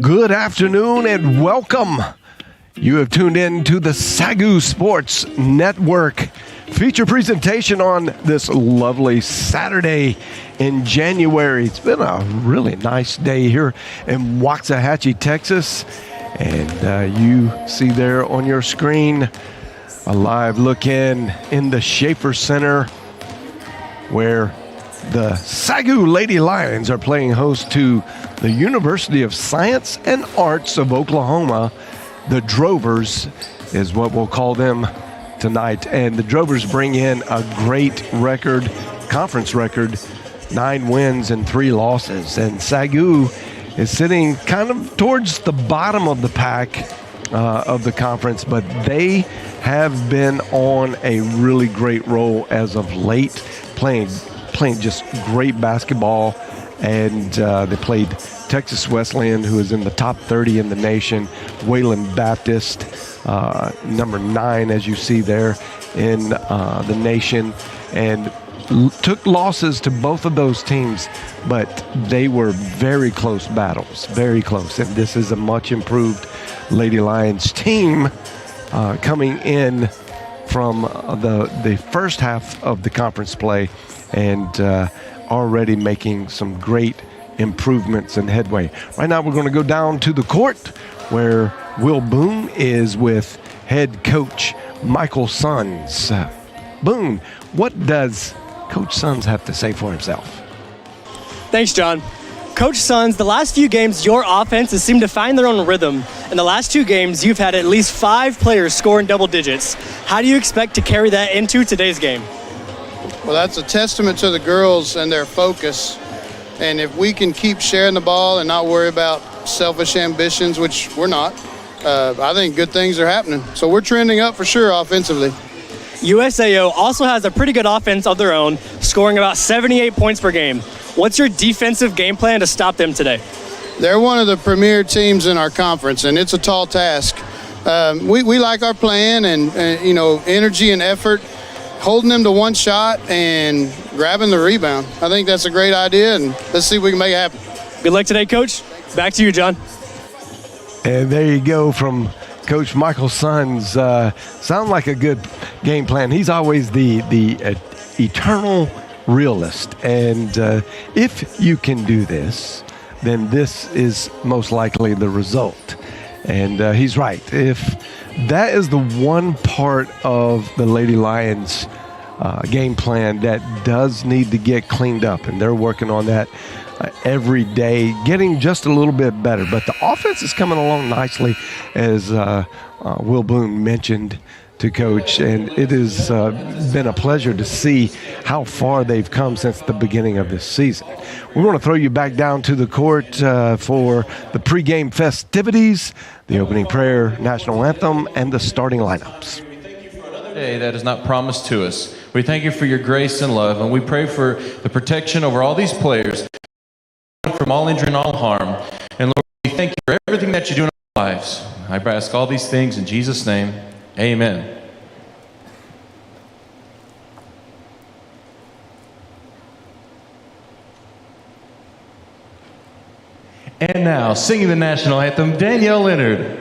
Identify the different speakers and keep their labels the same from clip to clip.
Speaker 1: Good afternoon and welcome. You have tuned in to the SAGU Sports Network feature presentation on this lovely Saturday in January. It's been a really nice day here in Waxahachie, Texas. And you see there on your screen a live look in the Schaefer Center where the SAGU Lady Lions are playing host to the University of Science and Arts of Oklahoma. The Drovers is what we'll call them tonight. And the Drovers bring in a great record, conference record, 9 wins and 3 losses. And SAGU is sitting kind of towards the bottom of the pack of the conference, but they have been on a really great roll as of late, playing just great basketball. And they played Texas Wesleyan, who is in the top 30 in the nation, Wayland Baptist, number 9, as you see there in the nation, and took losses to both of those teams, but they were very close battles, very close. And this is a much improved Lady Lions team coming in from the first half of the conference play, and already making some great improvements and headway. Right now we're going to go down to the court where Will Boone is with head coach Michael Sons. Boone, what does Coach Sons have to say for himself?
Speaker 2: Thanks, John. Coach Sons, the last few games, your offense has seemed to find their own rhythm. In the last 2 games, you've had at least 5 players score in double digits. How do you expect to carry that into today's game?
Speaker 3: Well, that's a testament to the girls and their focus. And if we can keep sharing the ball and not worry about selfish ambitions, which we're not, I think good things are happening. So we're trending up for sure offensively.
Speaker 2: USAO also has a pretty good offense of their own, scoring about 78 points per game. What's your defensive game plan to stop them today?
Speaker 3: They're one of the premier teams in our conference, and it's a tall task. We like our plan and energy and effort, holding them to one shot and grabbing the rebound. I think that's a great idea, and let's see if we can make it happen.
Speaker 2: Good luck today, Coach. Back to you, John.
Speaker 1: And there you go from Coach Michael Sons. Sounds like a good game plan. He's always the eternal realist. And if you can do this, then this is most likely the result. And he's right. If that is the one part of the Lady Lions game plan that does need to get cleaned up, and they're working on that every day, getting just a little bit better. But the offense is coming along nicely, as Will Boone mentioned to Coach, and it has been a pleasure to see how far they've come since the beginning of this season. We want to throw you back down to the court for the pregame festivities, the opening prayer, national anthem, and the starting lineups.
Speaker 4: Day that is not promised to us. We thank you for your grace and love, and we pray for the protection over all these players from all injury and all harm. And Lord, we thank you for everything that you do in our lives. I ask all these things in Jesus' name. Amen. And now, singing the national anthem, Danielle Leonard.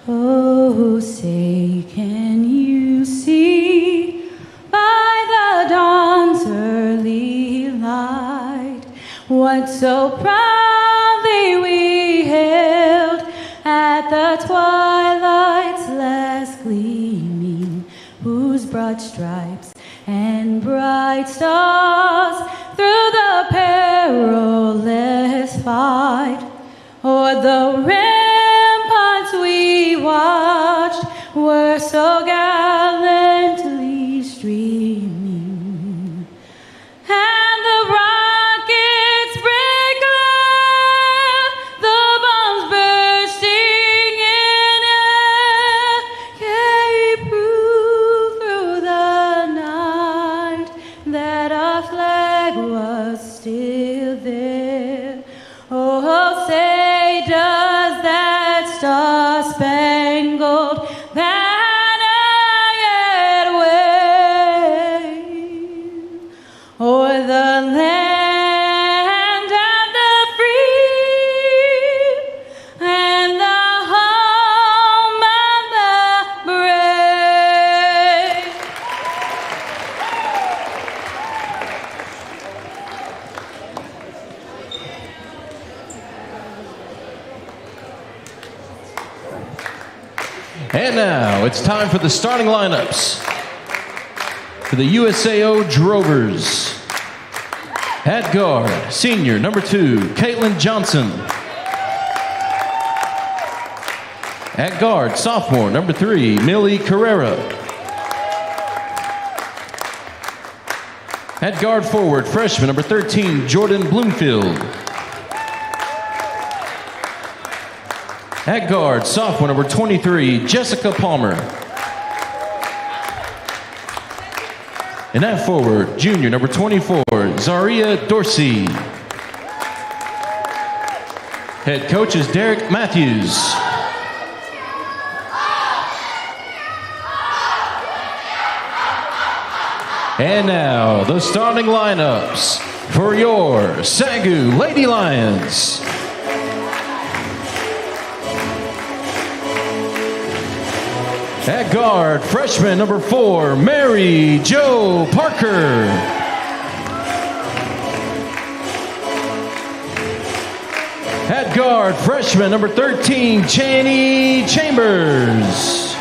Speaker 5: Oh, say, can you see by the dawn's early light what so proudly we hailed at the twilight's last gleaming, whose broad stripes and bright stars through the perilous fight o'er the ramparts we watched were so gallantly streaming, and the rockets break loud, the bombs bursting in air carry proof through the night that our flag was still there. Oh, say does that star-spangled banner yet wave o'er the land
Speaker 4: And now it's time for the starting lineups. For the USAO Drovers. At guard, senior number 2, Caitlin Johnson. At guard, sophomore number 3, Millie Carrera. At guard forward, freshman number 13, Jordan Bloomfield. At guard, sophomore number 23, Jessica Palmer. And at forward, junior number 24, Zaria Dorsey. Head coach is Derek Matthews. And now, the starting lineups for your SAGU Lady Lions. At guard, freshman number 4, Mary Jo Parker. At guard, freshman number 13, Channy Chambers.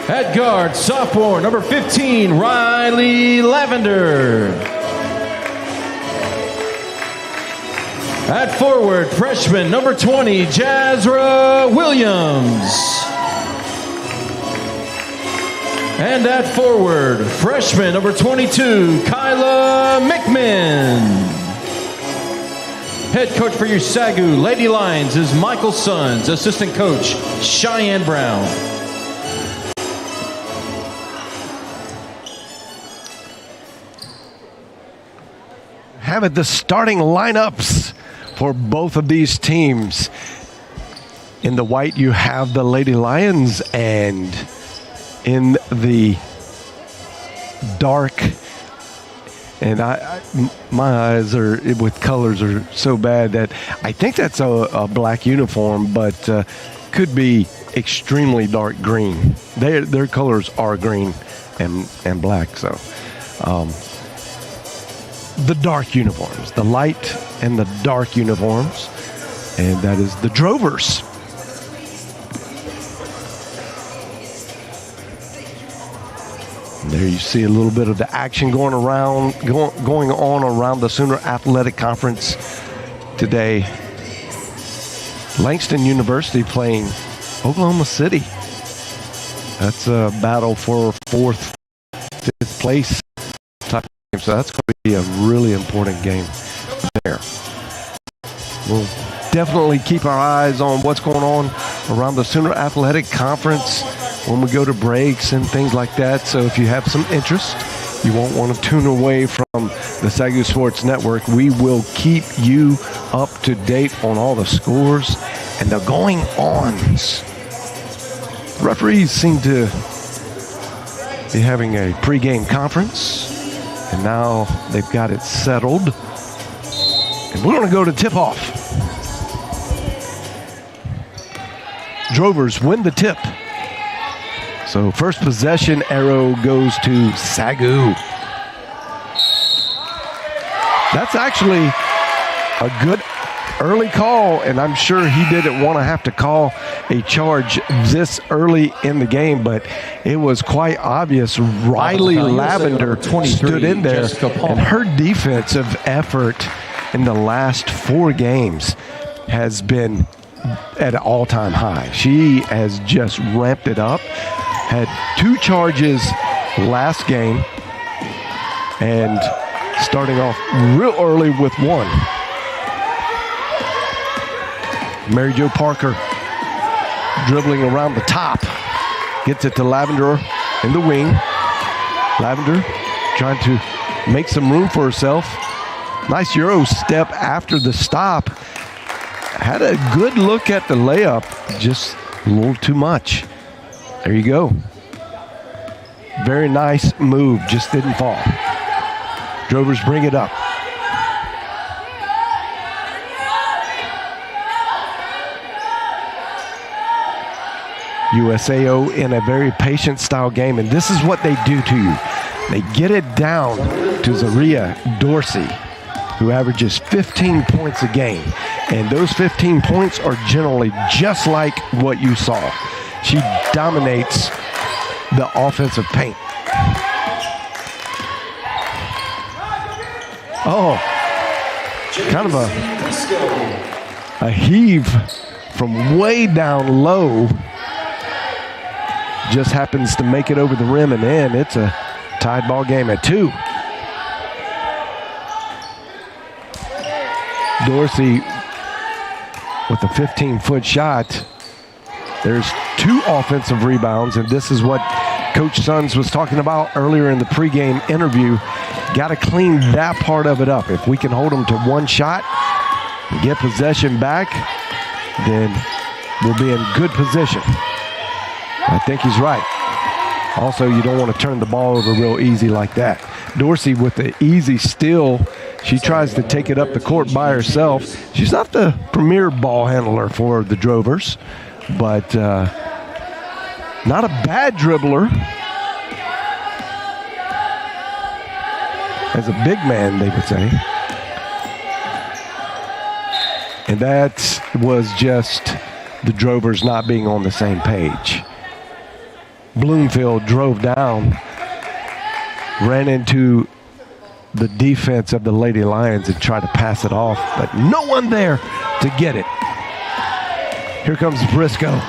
Speaker 4: At guard, sophomore number 15, Riley Lavender. At forward, freshman number 20, Jazra Williams. And at forward, freshman number 22, Kyla McMinn. Head coach for your SAGU Lady Lions is Michael Sons. Assistant coach, Cheyenne Brown.
Speaker 1: Have it the starting lineups for both of these teams. In the white, you have the Lady Lions, and in the dark, and my eyes are with colors are so bad that I think that's a black uniform, but could be extremely dark green. Their colors are green and black, so. The dark uniforms, the light and the dark uniforms, and that is the Drovers. And there you see a little bit of the action going on around the Sooner Athletic Conference today. Langston University playing Oklahoma City. That's a battle for 4th, 5th place type. So that's going to be a really important game there. We'll definitely keep our eyes on what's going on around the Sooner Athletic Conference when we go to breaks and things like that. So if you have some interest, you won't want to tune away from the SAGU Sports Network. We will keep you up to date on all the scores and the going-ons. Referees seem to be having a pregame conference. And now they've got it settled. And we're going to go to tip-off. Drovers win the tip. So first possession arrow goes to SAGU. That's actually a good early call, and I'm sure he didn't want to have to call a charge this early in the game, but it was quite obvious. Riley Lavender stood in there, and her defensive effort in the last 4 games has been at an all-time high. She has just ramped it up, had 2 charges last game, and starting off real early with 1. Mary Jo Parker dribbling around the top. Gets it to Lavender in the wing. Lavender trying to make some room for herself. Nice Euro step after the stop. Had a good look at the layup. Just a little too much. There you go. Very nice move. Just didn't fall. Drovers bring it up. USAO in a very patient style game, and this is what they do to you. They get it down to Zaria Dorsey, who averages 15 points a game. And those 15 points are generally just like what you saw. She dominates the offensive paint. Oh, kind of a heave from way down low. Just happens to make it over the rim and in. It's a tied ball game at 2. Dorsey with a 15-foot shot. There's 2 offensive rebounds, and this is what Coach Sons was talking about earlier in the pregame interview. Got to clean that part of it up. If we can hold them to 1 shot and get possession back, then we'll be in good position. I think he's right. Also, you don't want to turn the ball over real easy like that. Dorsey with the easy steal. She tries to take it up the court by herself. She's not the premier ball handler for the Drovers, but not a bad dribbler. As a big man, they would say. And that was just the Drovers not being on the same page. Bloomfield drove down, ran into the defense of the Lady Lions and tried to pass it off, but no one there to get it. Here comes Briscoe,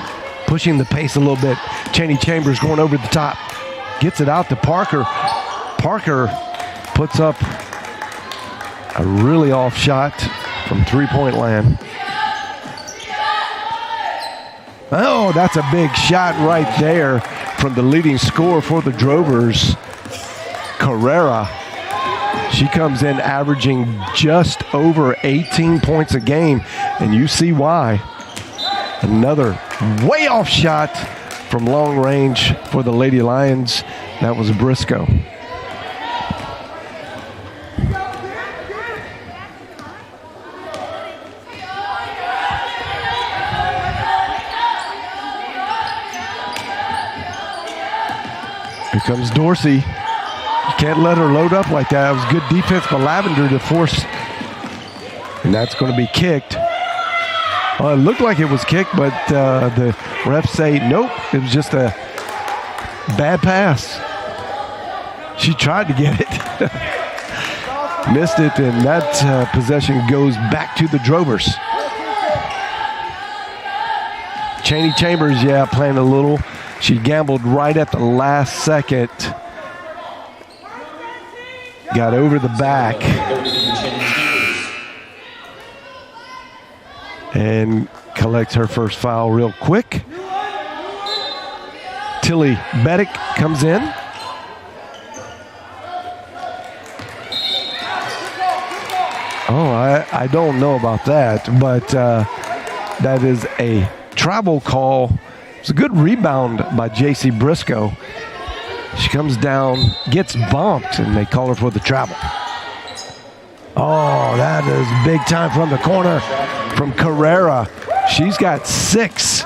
Speaker 1: pushing the pace a little bit. Cheney Chambers going over the top, gets it out to Parker. Parker puts up a really off shot from three-point land. Oh, that's a big shot right there from the leading scorer for the Drovers, Carrera. She comes in averaging just over 18 points a game, and you see why. Another way off shot from long range for the Lady Lions. That was Briscoe. Here comes Dorsey. You can't let her load up like that. It was good defense by Lavender to force. And that's going to be kicked. Well, it looked like it was kicked, but the refs say, nope, it was just a bad pass. She tried to get it. Missed it, and that possession goes back to the Drovers. Cheney Chambers, yeah, playing a little. She gambled right at the last second. Got over the back. And collects her first foul real quick. Tilly Beddick comes in. Oh, I don't know about that, but that is a travel call. It's a good rebound by J.C. Briscoe. She comes down, gets bumped, and they call her for the travel. Oh, that is big time from the corner from Carrera. She's got 6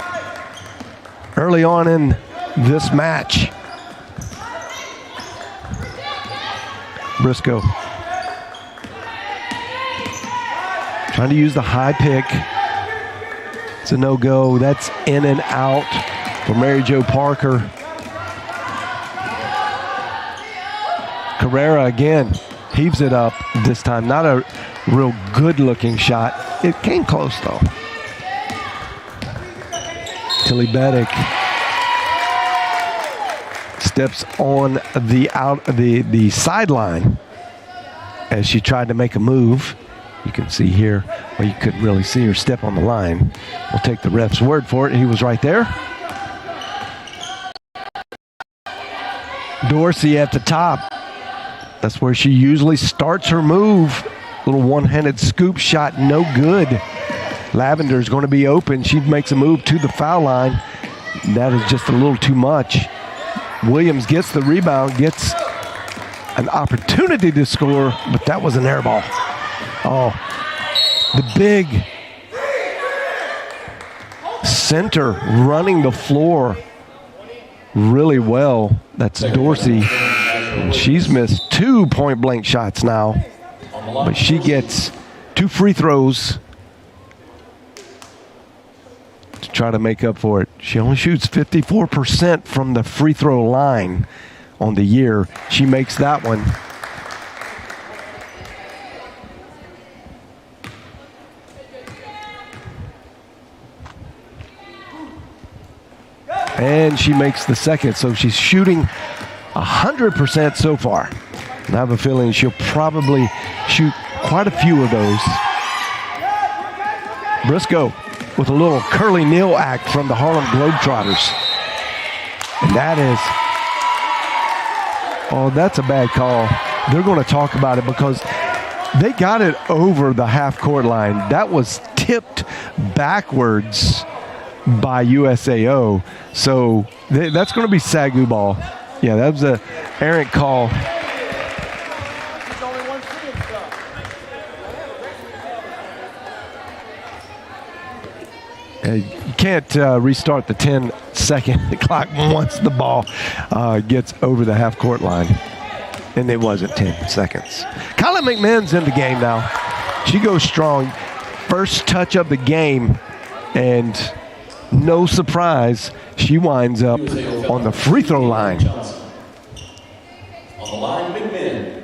Speaker 1: early on in this match. Briscoe trying to use the high pick. It's a no-go. That's in and out for Mary Jo Parker. Carrera again heaves it up this time. Not a real good-looking shot. It came close, though. Tilly Beddick steps on the sideline as she tried to make a move. You can see here, well, you couldn't really see her step on the line. We'll take the ref's word for it. He was right there. Dorsey at the top. That's where she usually starts her move. Little one-handed scoop shot, no good. Lavender's going to be open. She makes a move to the foul line. That is just a little too much. Williams gets the rebound, gets an opportunity to score, but that was an air ball. Oh, the big center running the floor really well. That's Dorsey. And she's missed 2 point-blank shots now, but she gets 2 free throws to try to make up for it. She only shoots 54% from the free throw line on the year. She makes that one. And she makes the second, so she's shooting 100% so far. And I have a feeling she'll probably shoot quite a few of those. Briscoe with a little curly kneel act from the Harlem Globetrotters. And that is, oh, that's a bad call. They're going to talk about it because they got it over the half-court line. That was tipped backwards by USAO. So that's going to be SAGU ball. Yeah, that was an errant call. You can't restart the 10-second clock once the ball gets over the half-court line. And it wasn't 10 seconds. Kyla McMahon's in the game now. She goes strong. First touch of the game. And no surprise, she winds up on the free throw line.
Speaker 4: On the line, McMahon.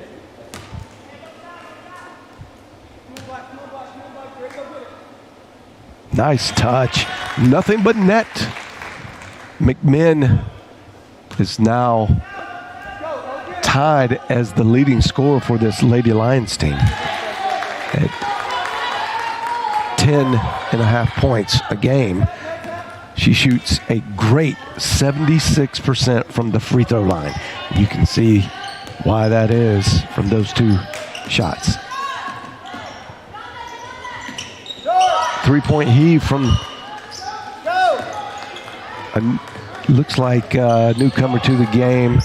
Speaker 1: Nice touch. Nothing but net. McMahon is now tied as the leading scorer for this Lady Lions team at 10.5 points a game. She shoots a great 76% from the free throw line. You can see why that is from those two shots. Three-point heave from looks like a newcomer to the game.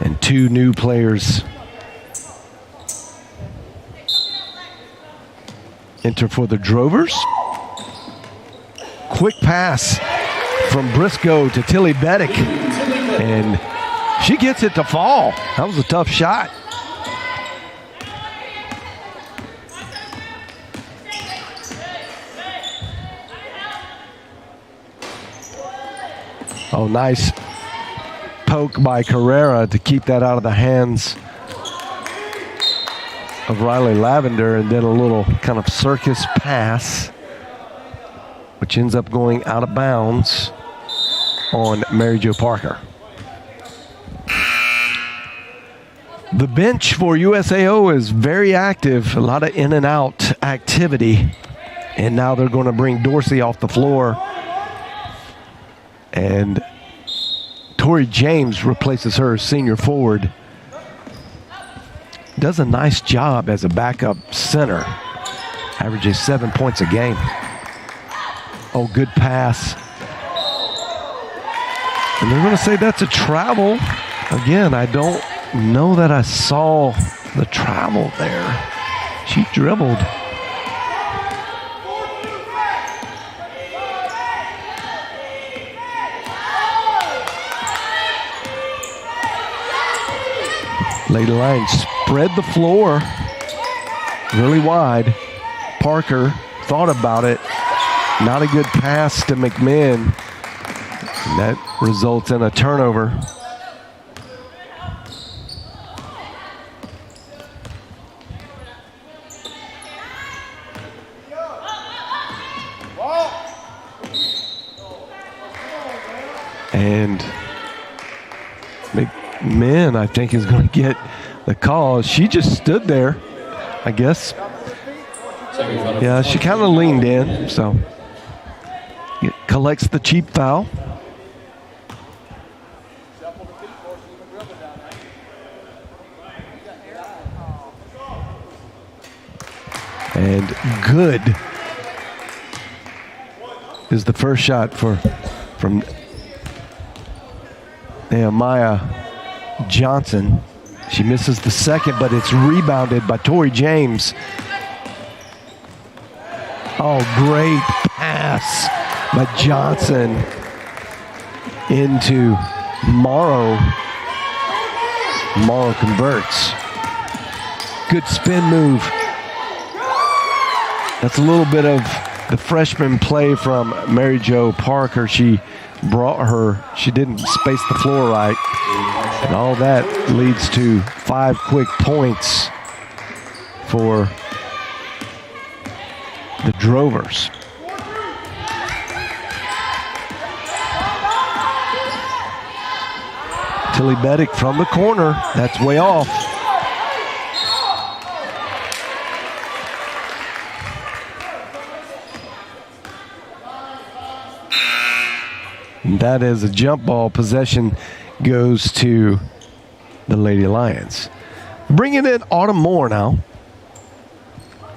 Speaker 1: And two new players enter for the Drovers. Quick pass from Briscoe to Tilly Beddick, and she gets it to fall. That was a tough shot. Oh, nice poke by Carrera to keep that out of the hands of Riley Lavender, and then a little kind of circus pass, which ends up going out of bounds on Mary Jo Parker. The bench for USAO is very active, a lot of in and out activity, and now they're going to bring Dorsey off the floor, and Tori James replaces her as senior forward. Does a nice job as a backup center. Averages 7 points a game. Oh, good pass. And they're going to say that's a travel. Again, I don't know that I saw the travel there. She dribbled. Lady Lions spread the floor really wide. Parker thought about it. Not a good pass to McMahon. And that results in a turnover. And McMahon, I think, is going to get the call. She just stood there, I guess. Yeah, she kind of leaned in, so collects the cheap foul. And good is the first shot from Nehemiah Johnson. She misses the second, but it's rebounded by Tori James. Oh, great pass by Johnson into Morrow. Morrow converts. Good spin move. That's a little bit of the freshman play from Mary Jo Parker. She didn't space the floor right. And all that leads to 5 quick points for the Drovers. Tilly Beddick from the corner. That's way off. And that is a jump ball. Possession goes to the Lady Lions. Bringing in Autumn Moore now.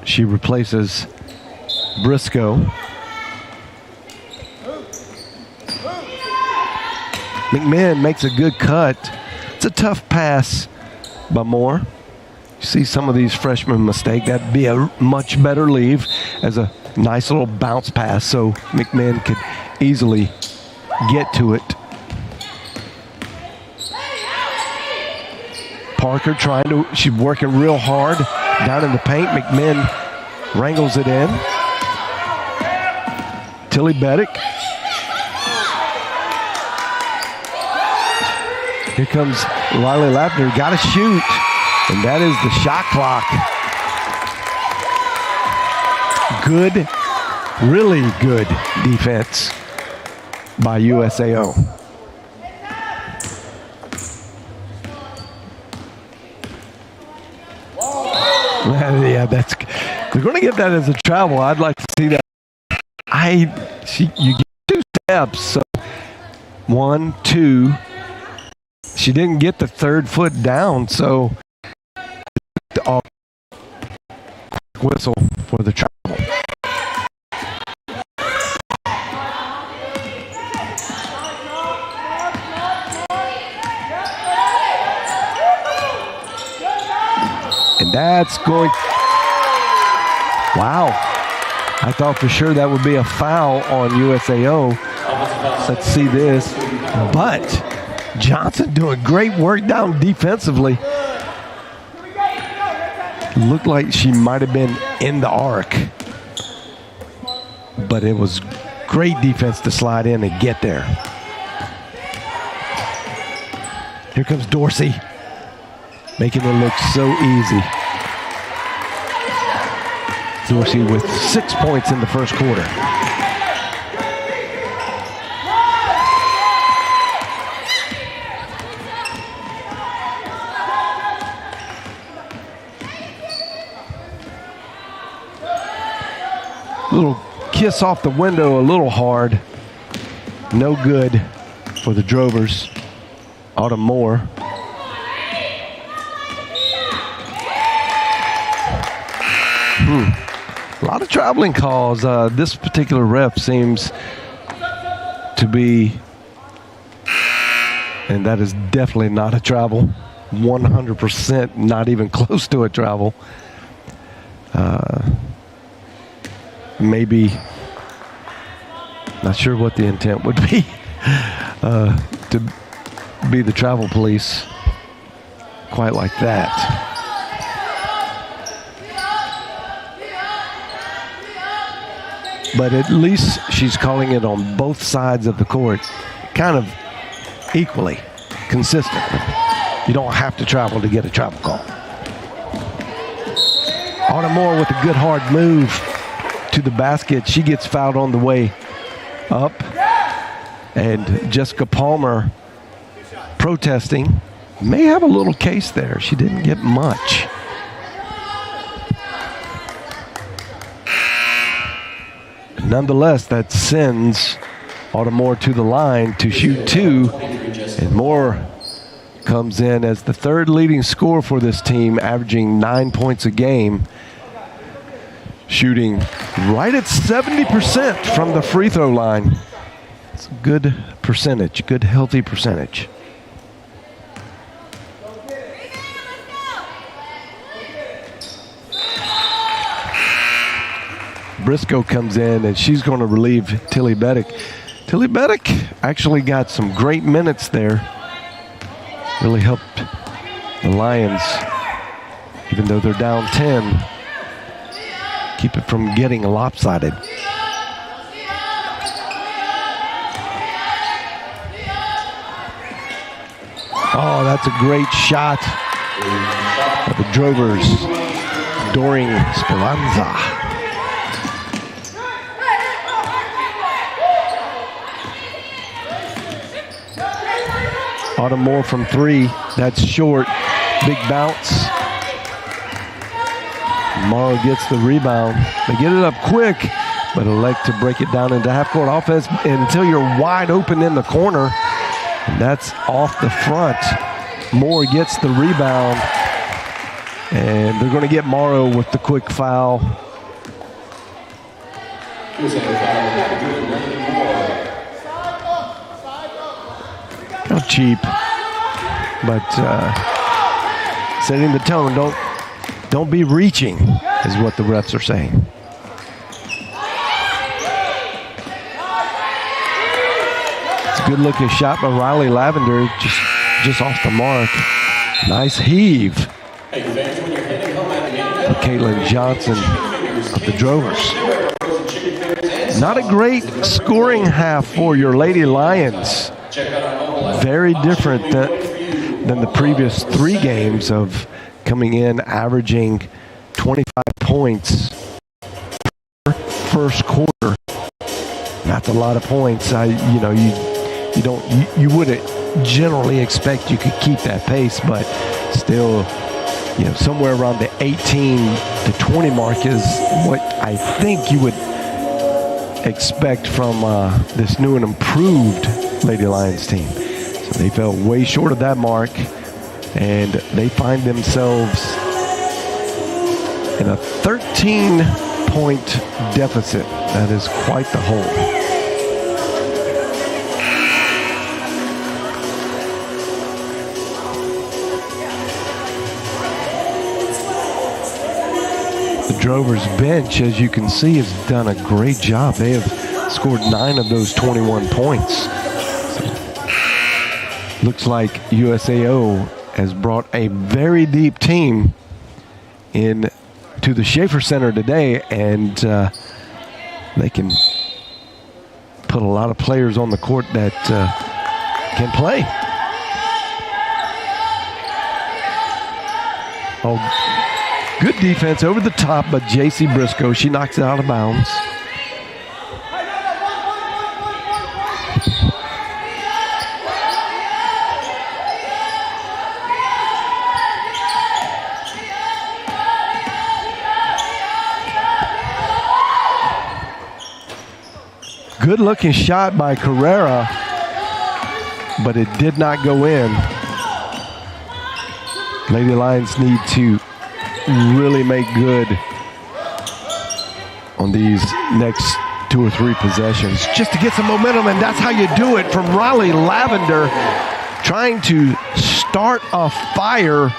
Speaker 1: She replaces Briscoe. McMahon makes a good cut. It's a tough pass by Moore. You see some of these freshmen mistake. That'd be a much better leave as a nice little bounce pass so McMahon could easily get to it. Parker she's working real hard down in the paint. McMahon wrangles it in. Tilly Beddick. Here comes Riley Lappner. Got to shoot. And that is the shot clock. Good, really good defense by USAO. Yeah, they're going to get that as a travel. I'd like to see that. You get 2 steps. So 1, 2. She didn't get the 3rd foot down, so whistle for the travel. And that's going. Wow. I thought for sure that would be a foul on USAO. Let's see this. But Johnson doing great work down defensively. Looked like she might have been in the arc. But it was great defense to slide in and get there. Here comes Dorsey, making it look so easy. Dorsey with 6 points in the first quarter. Little kiss off the window, a little hard. No good for the Drovers. Autumn Moore. A lot of traveling calls. This particular ref seems to be, and that is definitely not a travel. 100% not even close to a travel. Maybe, not sure what the intent would be to be the travel police quite like that. But at least she's calling it on both sides of the court, kind of equally consistent. You don't have to travel to get a travel call. Autumn Moore with a good hard move to the basket. She gets fouled on the way up. And Jessica Palmer protesting. May have a little case there. She didn't get much. Nonetheless, that sends Autumn Moore to the line to shoot 2. And Moore comes in as the 3rd leading scorer for this team, averaging 9 points a game. Shooting right at 70% from the free throw line. It's a good percentage, good healthy percentage. Briscoe comes in, and she's going to relieve Tilly Beddick. Tilly Beddick actually got some great minutes there. Really helped the Lions, even though they're down 10, keep it from getting lopsided. Oh, that's a great shot for the Drovers. Doring Speranza. Autumn Moore from 3. That's short. Big bounce. Morrow gets the rebound. They get it up quick, but elect to break it down into half-court offense until you're wide open in the corner. And that's off the front. Moore gets the rebound, and they're going to get Morrow with the quick foul. How cheap, but setting the tone. Don't be reaching, is what the refs are saying. It's a good-looking shot by Riley Lavender, just off the mark. Nice heave. Caitlin Johnson of the Drovers. Not a great scoring half for your Lady Lions. Very different than the previous 3 games of coming in averaging 25 points per first quarter. That's a lot of points. You wouldn't generally expect you could keep that pace, but still, somewhere around the 18 to 20 mark is what I think you would expect from this new and improved Lady Lions team. So they fell way short of that mark, and they find themselves in a 13-point deficit. That is quite the hole. Drovers bench, as you can see, has done a great job. They have scored 9 of those 21 points. So, looks like USAO has brought a very deep team in to the Schaefer Center today, and they can put a lot of players on the court that can play. Oh, good defense over the top, but J.C. Briscoe, she knocks it out of bounds. Good looking shot by Carrera, but it did not go in. Lady Lions need to really make good on these next 2 or 3 possessions just to get some momentum, and that's how you do it from Riley Lavender, trying to start a fire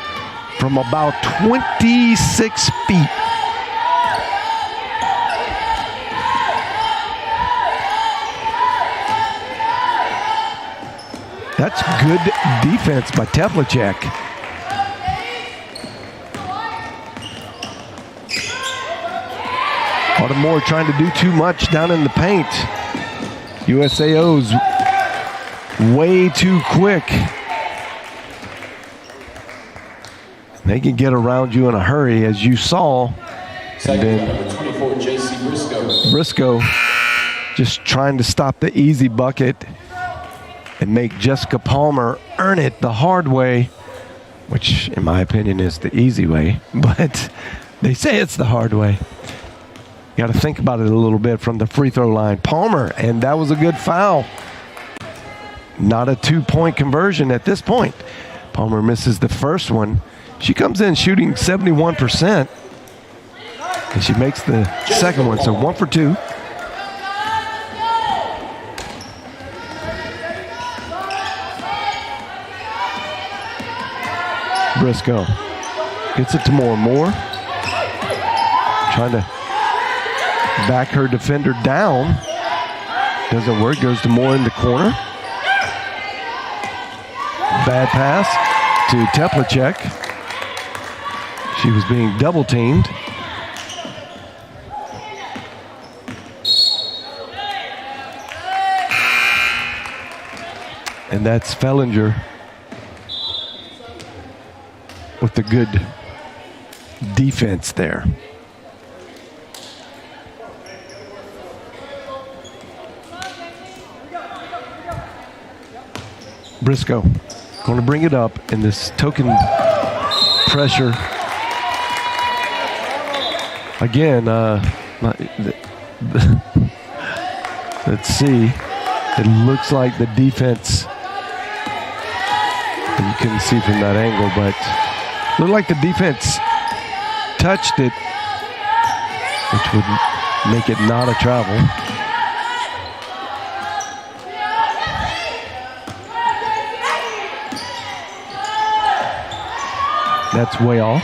Speaker 1: from about 26 feet. That's good defense by Teflicek. Autumn Moore trying to do too much down in the paint. USAO's way too quick. They can get around you in a hurry, as you saw. And then
Speaker 4: 24, J.C.
Speaker 1: Briscoe just trying to stop the easy bucket and make Jessica Palmer earn it the hard way, which in my opinion is the easy way, but they say it's the hard way. You got to think about it a little bit from the free throw line. Palmer, and that was a good foul. Not a 2-point conversion at this point. Palmer misses the first one. She comes in shooting 71%, and she makes the second one, so 1 for 2. Briscoe gets it to Moore. Moore trying to back her defender down. Doesn't work, goes to Moore in the corner. Bad pass to Teplachek. She was being double teamed. And that's Fellinger with the good defense there. Briscoe going to bring it up in this token pressure. Again, let's see. It looks like the defense, you couldn't see from that angle, but looked like the defense touched it, which would make it not a travel. That's way off.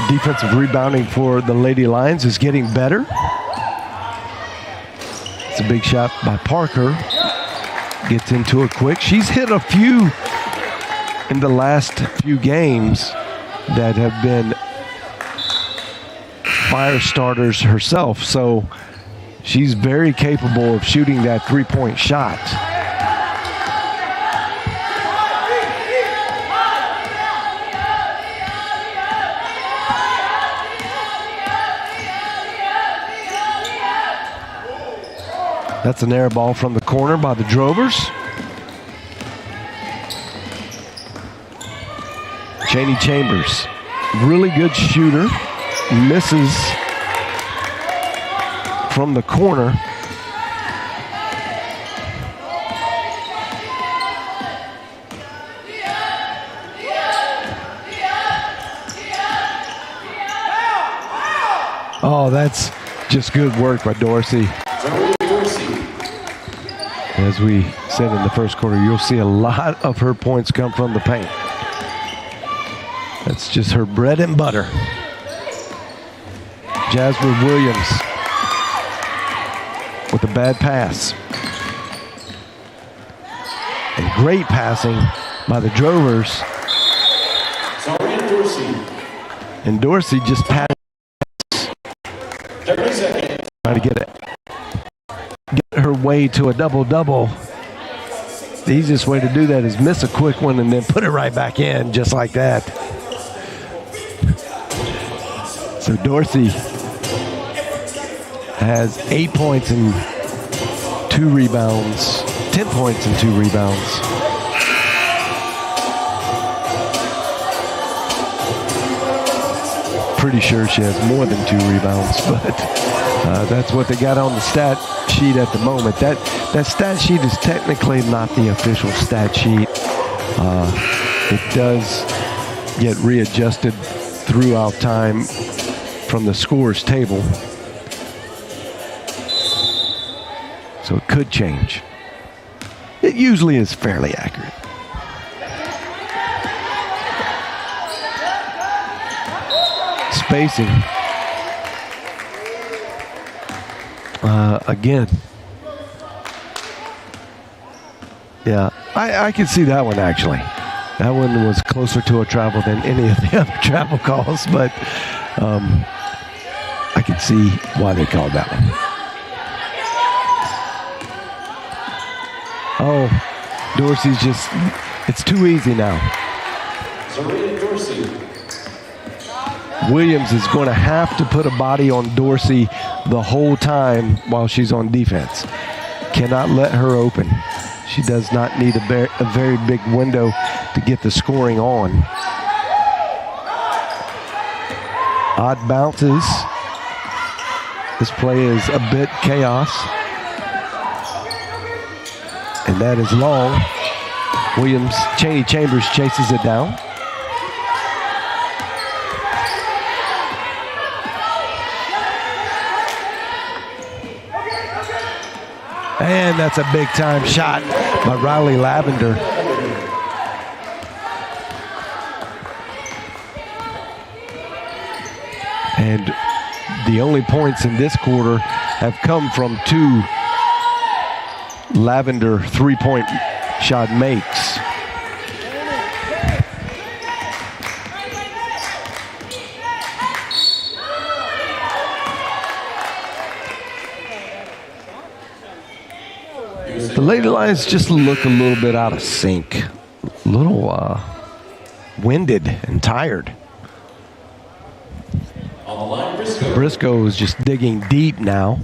Speaker 1: Defensive rebounding for the Lady Lions is getting better. It's a big shot by Parker. Gets into it quick. She's hit a few in the last few games that have been fire starters herself. So she's very capable of shooting that three-point shot. That's an air ball from the corner by the Drovers. Cheney Chambers, really good shooter, misses from the corner. Oh, that's just good work by Dorsey. As we said in the first quarter, you'll see a lot of her points come from the paint. That's just her bread and butter. Jasmine Williams with a bad pass. And great passing by the Drovers. And Dorsey just passed.
Speaker 4: 30 seconds.
Speaker 1: Trying to get her way to a double-double. The easiest way to do that is miss a quick one and then put it right back in just like that. So Dorsey has 8 points and 2 rebounds, 10 points and 2 rebounds. Pretty sure she has more than 2 rebounds, but that's what they got on the stat sheet at the moment. That stat sheet is technically not the official stat sheet. It does get readjusted throughout time from the scores table. So it could change. It usually is fairly accurate. Spacing. Again. Yeah, I can see that one actually. That one was closer to a travel than any of the other travel calls, but I can see why they called that one. Oh, Dorsey's just, it's too easy now. Williams is going to have to put a body on Dorsey the whole time while she's on defense. Cannot let her open. She does not need a very big window to get the scoring on. Odd bounces. This play is a bit chaos. And that is long. Williams, Cheney Chambers chases it down. And that's a big time shot by Riley Lavender. And the only points in this quarter have come from 2 Lavender three-point shot makes. The Lady Lions just look a little bit out of sync, a little winded and tired.
Speaker 4: On the line, Briscoe.
Speaker 1: Briscoe is just digging deep now,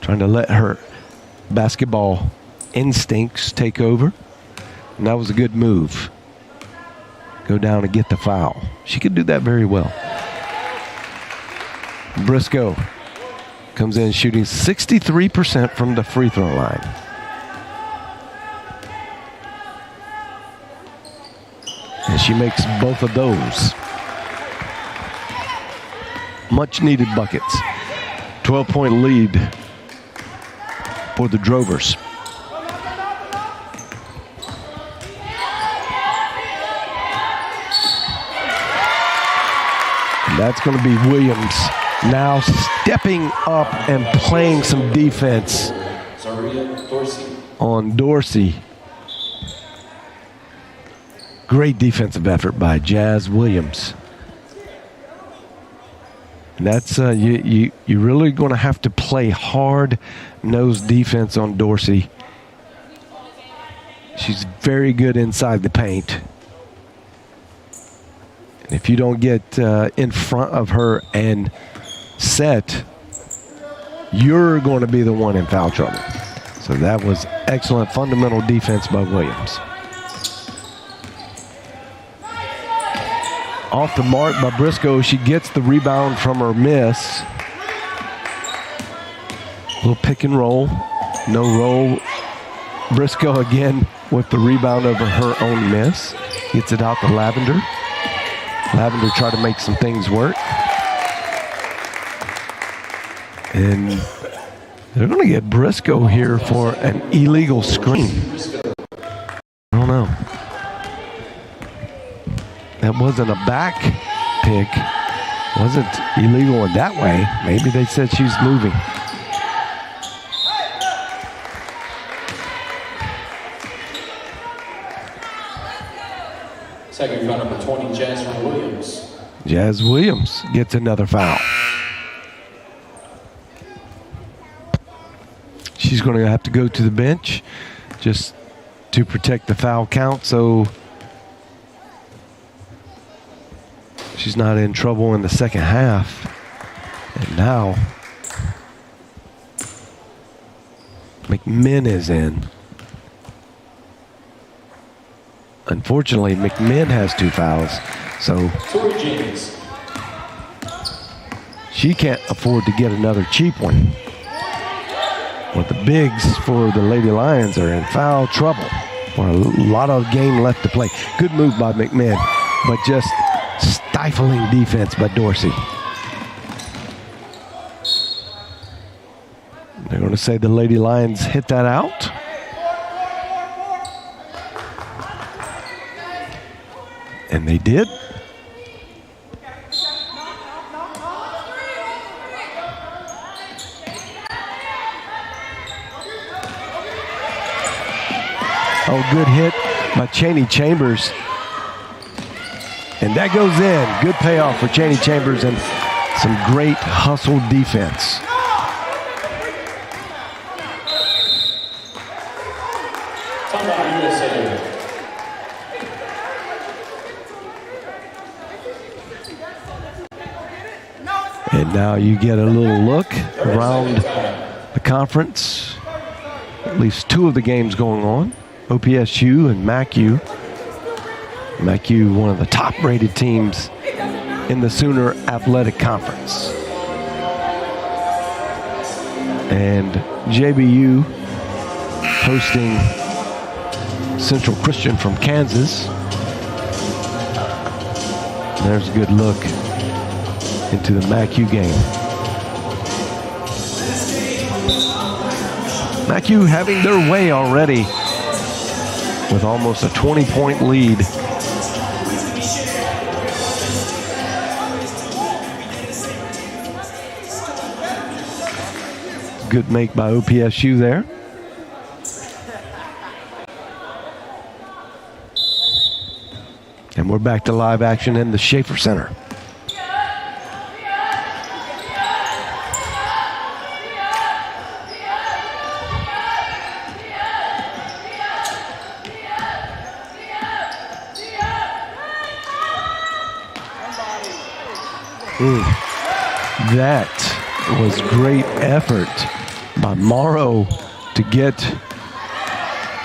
Speaker 1: trying to let her basketball instincts take over. And that was a good move. Go down and get the foul. She could do that very well. Briscoe comes in shooting 63% from the free throw line. And she makes both of those. Much needed buckets. 12-point lead for the Drovers. And that's going to be Williams now stepping up and playing some defense on Dorsey. Great defensive effort by Jazz Williams. And that's you really going to have to play hard-nosed defense on Dorsey. She's very good inside the paint. And if you don't get in front of her and set, you're going to be the one in foul trouble. So that was excellent fundamental defense by Williams. Off the mark by Briscoe. She gets the rebound from her miss. Little pick and roll. No roll. Briscoe again with the rebound over her own miss. Gets it out to Lavender. Lavender tried to make some things work. And they're going to get Briscoe here for an illegal screen. I don't know. That wasn't a back pick. Wasn't illegal in that way. Maybe they said she's moving.
Speaker 4: Second foul number 20, Jasmine Williams.
Speaker 1: Jazz Williams gets another foul. She's going to have to go to the bench just to protect the foul count, so she's not in trouble in the second half. And now McMinn is in. Unfortunately, McMinn has 2 fouls, so she can't afford to get another cheap one. But the bigs for the Lady Lions are in foul trouble. For a lot of game left to play. Good move by McMinn, but just stifling defense by Dorsey. They're going to say the Lady Lions hit that out. And they did. Oh, good hit by Cheney Chambers. And that goes in. Good payoff for Cheney Chambers and some great hustle defense. And now you get a little look around the conference. At least 2 of the games going on. OPSU and MACU. MACU, one of the top-rated teams in the Sooner Athletic Conference. And JBU hosting Central Christian from Kansas. There's a good look into the MACU game. MACU having their way already with almost a 20-point lead. Good make by OPSU there. And we're back to live action in the Schaefer Center. That was great effort by Morrow to get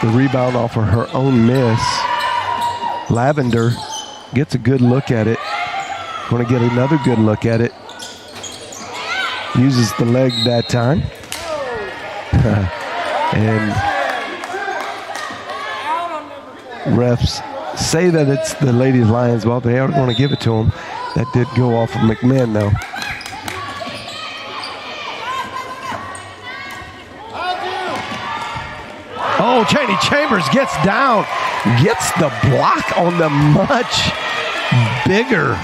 Speaker 1: the rebound off of her own miss. Lavender gets a good look at it. Going to get another good look at it. Uses the leg that time. And refs say that it's the Lady Lions ball. They are going to give it to them. That did go off of McMahon, though. Oh, Cheney Chambers gets down, gets the block on the much bigger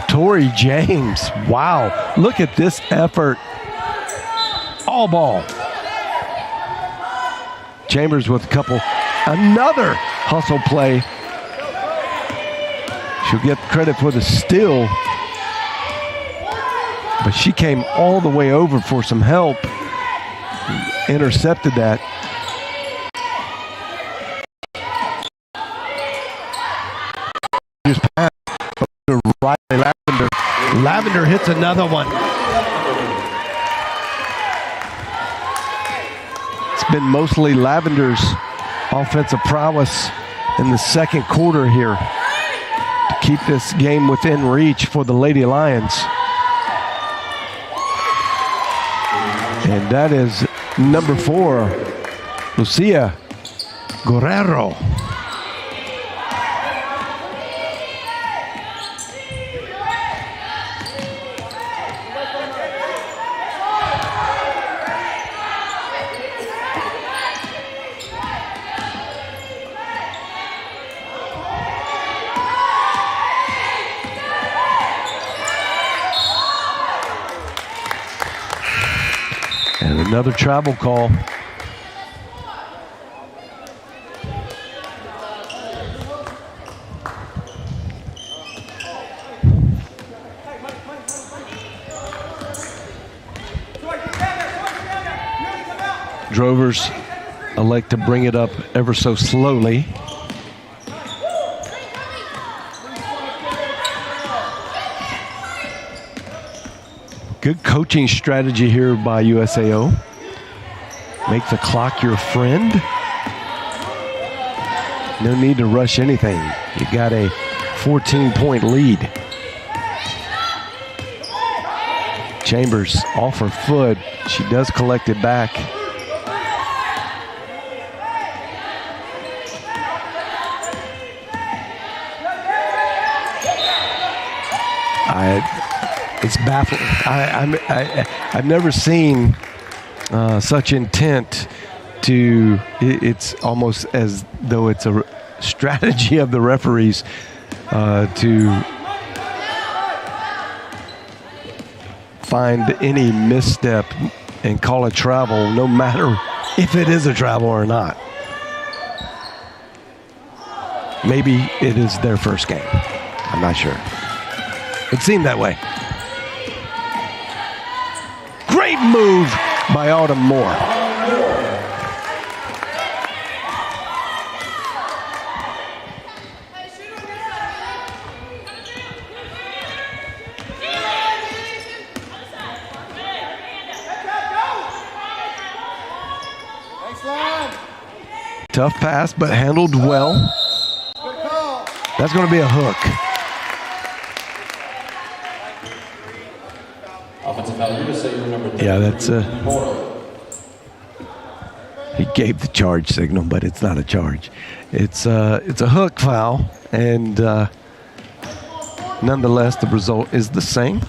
Speaker 1: Tori James. Wow, look at this effort. All ball. Chambers with another hustle play. She'll get credit for the steal, but she came all the way over for some help. Intercepted that. Just pass to Riley Lavender. Lavender hits another one. It's been mostly Lavender's offensive prowess in the second quarter here to keep this game within reach for the Lady Lions. And that is number 4, Lucia Guerrero. And another travel call. Drovers elect to bring it up ever so slowly. Good coaching strategy here by USAO. Make the clock your friend. No need to rush anything. You got a 14-point lead. Chambers off her foot. She does collect it back. It's baffling. I've never seen such intent to. It's almost as though it's a strategy of the referees to find any misstep and call it travel, no matter if it is a travel or not. Maybe it is their first game. I'm not sure. It seemed that way. Great move by Autumn Moore. Tough pass, but handled well. That's going to be a hook. Yeah, that's he gave the charge signal, but it's not a charge. It's a hook foul, and nonetheless, the result is the same.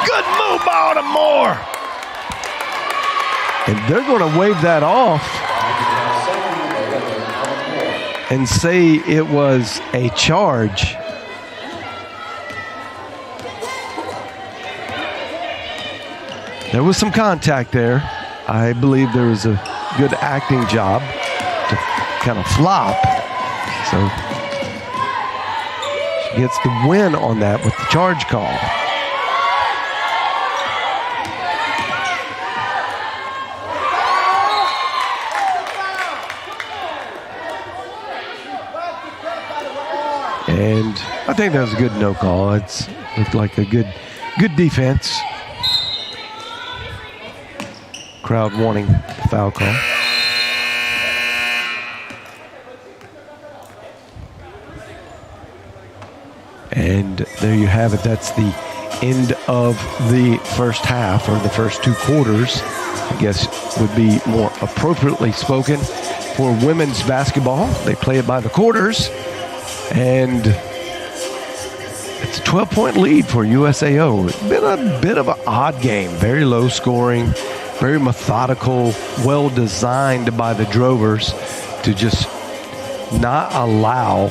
Speaker 1: Good move by Autumn Moore, and they're going to wave that off. and say it was a charge. There was some contact there. I believe there was a good acting job to kind of flop. So she gets the win on that with the charge call. And I think that was a good no call. It looked like a good defense. Crowd wanting the foul call. And there you have it. That's the end of the first half, or the first two quarters, I guess would be more appropriately spoken for women's basketball. They play it by the quarters. And it's a 12-point lead for USAO. It's been a bit of an odd game. Very low scoring, very methodical, well designed by the Drovers to just not allow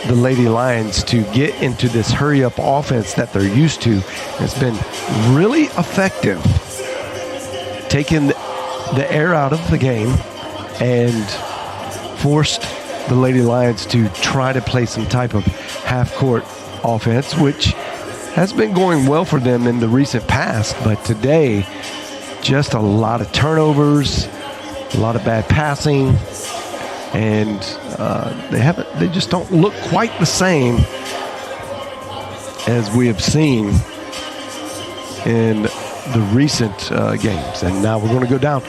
Speaker 1: the Lady Lions to get into this hurry-up offense that they're used to. It's been really effective, taking the air out of the game and forced the Lady Lions to try to play some type of half-court offense, which has been going well for them in the recent past. But today, just a lot of turnovers, a lot of bad passing, and they just don't look quite the same as we have seen in the recent games. And now we're going to go down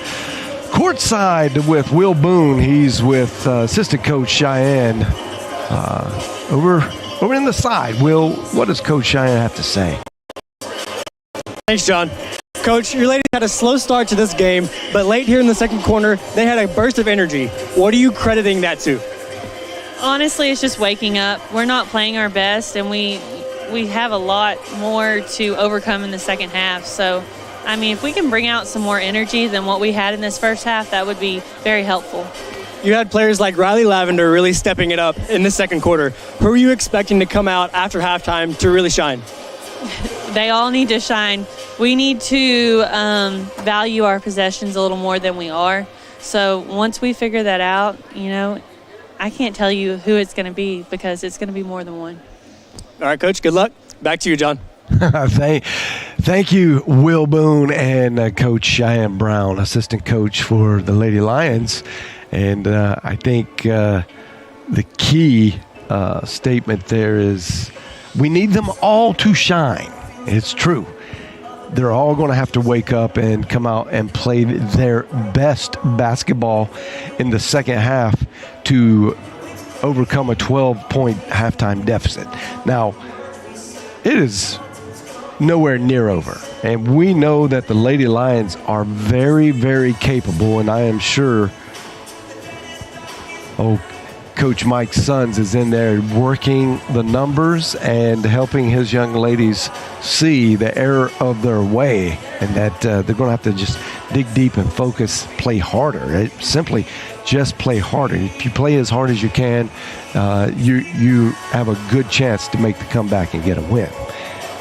Speaker 1: courtside with Will Boone. He's with assistant coach Cheyenne over in the side. Will, what does Coach Cheyenne have to say?
Speaker 2: Thanks, John. Coach, your ladies had a slow start to this game, but late here in the second quarter, they had a burst of energy. What are you crediting that to?
Speaker 5: Honestly, it's just waking up. We're not playing our best, and we have a lot more to overcome in the second half. So, I mean, if we can bring out some more energy than what we had in this first half, that would be very helpful.
Speaker 2: You had players like Riley Lavender really stepping it up in the second quarter. Who are you expecting to come out after halftime to really shine?
Speaker 5: They all need to shine. We need to value our possessions a little more than we are. So once we figure that out, I can't tell you who it's going to be because it's going to be more than one.
Speaker 2: All right, Coach, good luck. Back to you, John.
Speaker 1: Thank you, Will Boone and Coach Cheyenne Brown, assistant coach for the Lady Lions. And I think the key statement there is we need them all to shine. It's true. They're all going to have to wake up and come out and play their best basketball in the second half to overcome a 12-point halftime deficit. Now, it is nowhere near over. And we know that the Lady Lions are very, very capable, and I am sure Coach Mike Sons is in there working the numbers and helping his young ladies see the error of their way, and that they're going to have to just dig deep and focus, play harder. Simply just play harder. If you play as hard as you can, you have a good chance to make the comeback and get a win.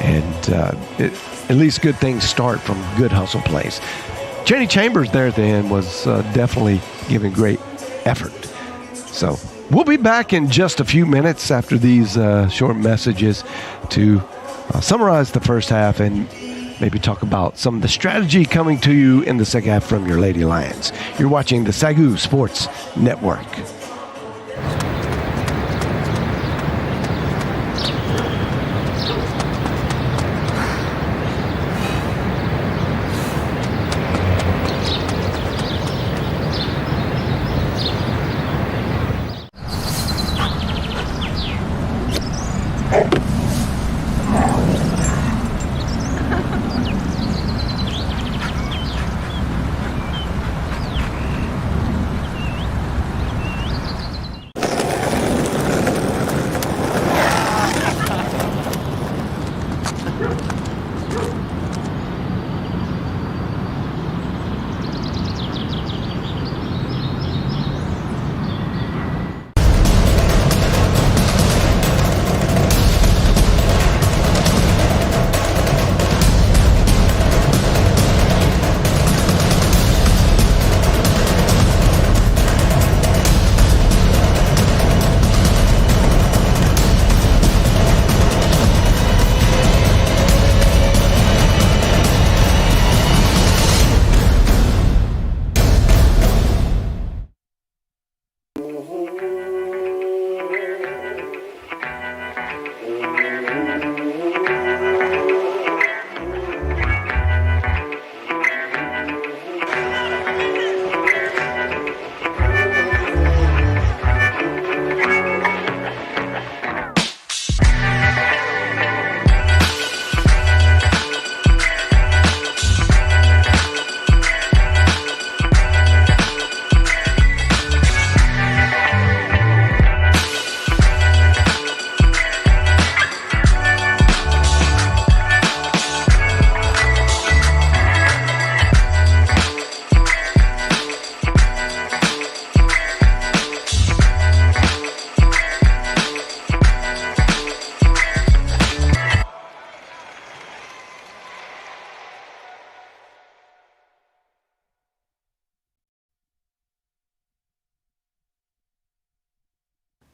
Speaker 1: And at least good things start from good hustle plays. Jenny Chambers there at the end was definitely giving great effort. So we'll be back in just a few minutes after these short messages to summarize the first half and maybe talk about some of the strategy coming to you in the second half from your Lady Lions. You're watching the SAGU Sports Network.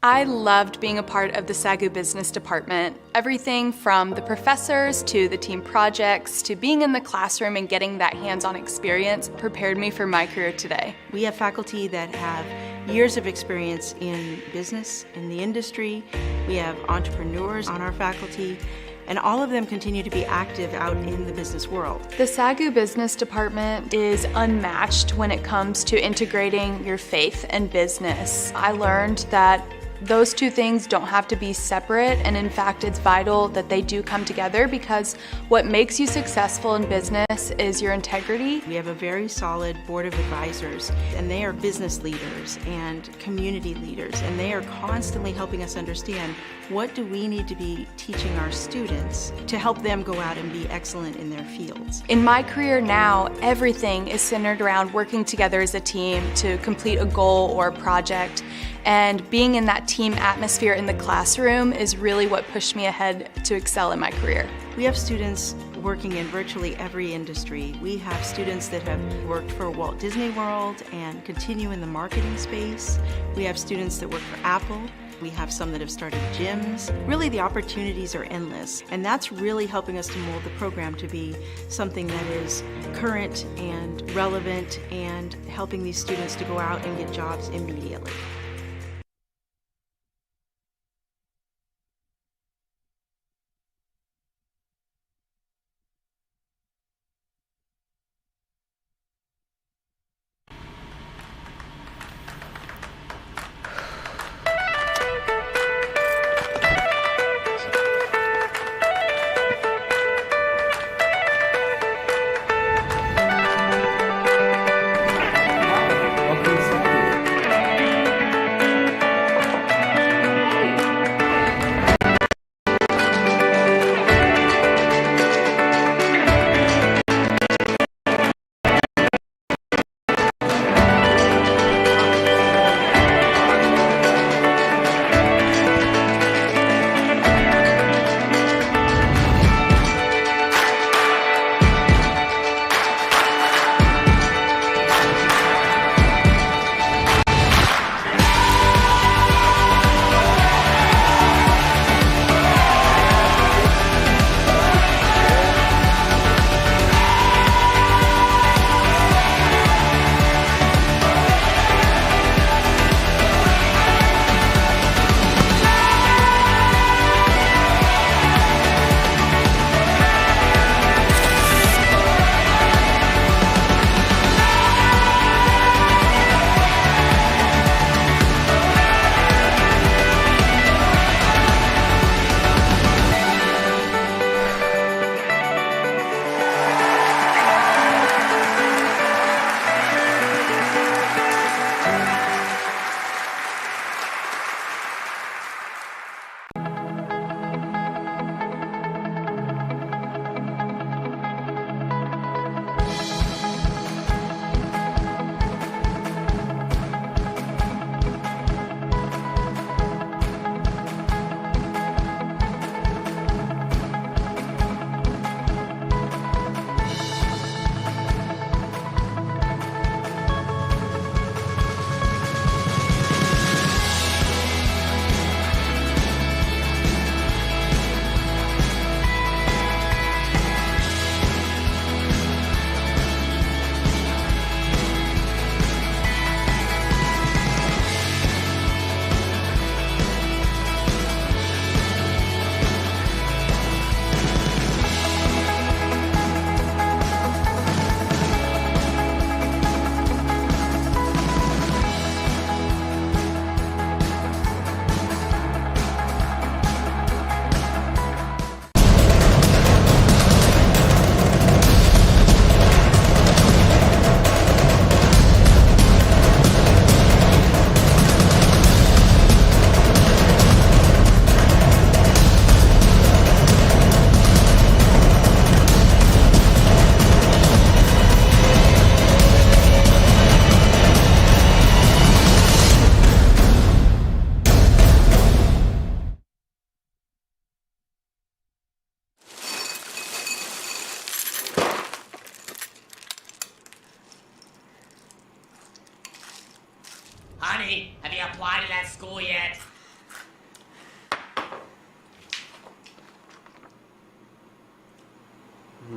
Speaker 6: I loved being a part of the SAGU Business Department. Everything from the professors to the team projects to being in the classroom and getting that hands-on experience prepared me for my career today.
Speaker 7: We have faculty that have years of experience in business, in the industry. We have entrepreneurs on our faculty, and all of them continue to be active out in the business world.
Speaker 6: The SAGU Business Department is unmatched when it comes to integrating your faith and business. I learned that those two things don't have to be separate, and in fact it's vital that they do come together, because what makes you successful in business is your integrity.
Speaker 7: We have a very solid board of advisors, and they are business leaders and community leaders, and they are constantly helping us understand what do we need to be teaching our students to help them go out and be excellent in their fields.
Speaker 6: In my career now, everything is centered around working together as a team to complete a goal or a project. And being in that team atmosphere in the classroom is really what pushed me ahead to excel in my career.
Speaker 7: We have students working in virtually every industry. We have students that have worked for Walt Disney World and continue in the marketing space. We have students that work for Apple. We have some that have started gyms. Really, the opportunities are endless, and that's really helping us to mold the program to be something that is current and relevant and helping these students to go out and get jobs immediately.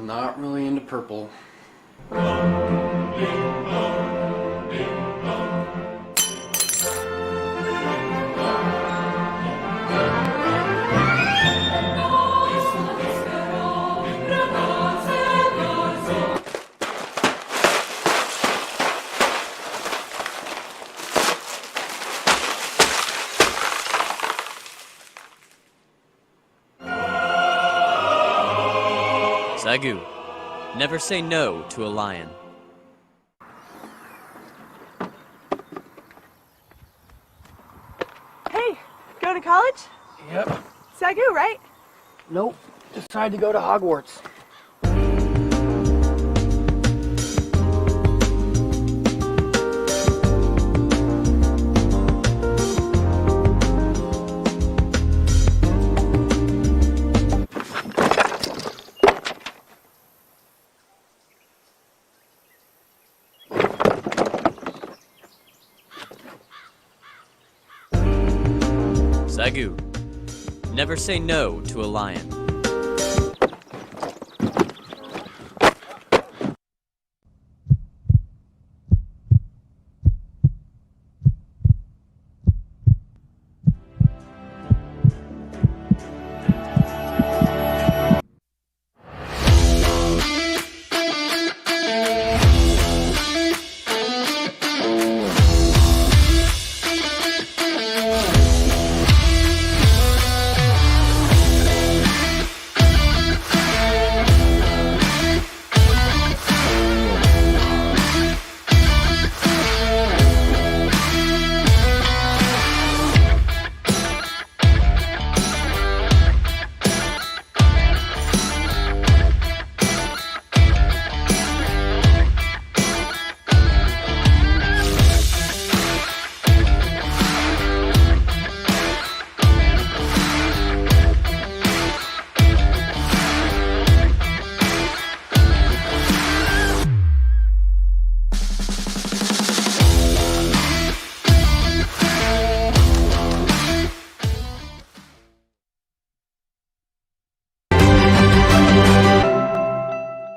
Speaker 8: Not really into purple.
Speaker 9: SAGU. Never say no to a lion.
Speaker 10: Hey, go to college?
Speaker 11: Yep.
Speaker 10: SAGU, right?
Speaker 11: Nope. Decided to go to Hogwarts.
Speaker 9: SAGU. Never say no to a lion.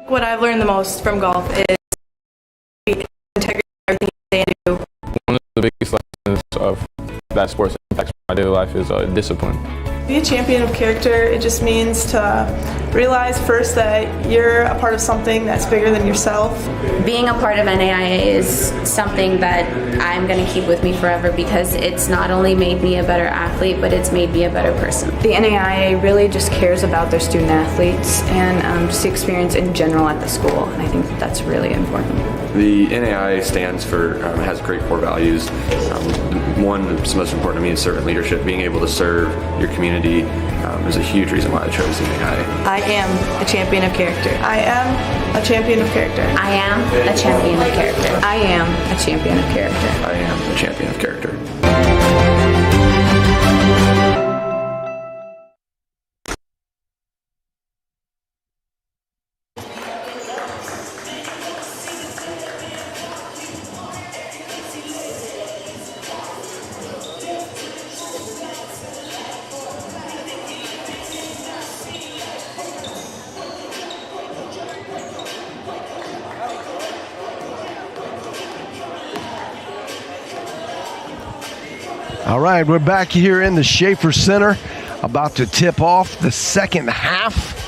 Speaker 10: What I've learned the most from golf is integrity in everything they do.
Speaker 12: One of the biggest lessons of that sport that impacts my daily life is discipline.
Speaker 10: Be a champion of character, it just means to realize first that you're a part of something that's bigger than yourself.
Speaker 13: Being a part of NAIA is something that I'm going to keep with me forever because it's not only made me a better athlete, but it's made me a better person.
Speaker 14: The NAIA really just cares about their student athletes and just the experience in general at the school, and I think that's really important.
Speaker 15: The NAIA stands for, has great core values. One that's most important to me is servant leadership. Being able to serve your community is a huge reason why I chose the NAIA.
Speaker 10: I am a champion of character. I am a champion of character.
Speaker 13: I am a champion of character.
Speaker 14: I am a champion of character.
Speaker 15: I am a champion of character.
Speaker 1: All right, we're back here in the Schaefer Center, about to tip off the second half.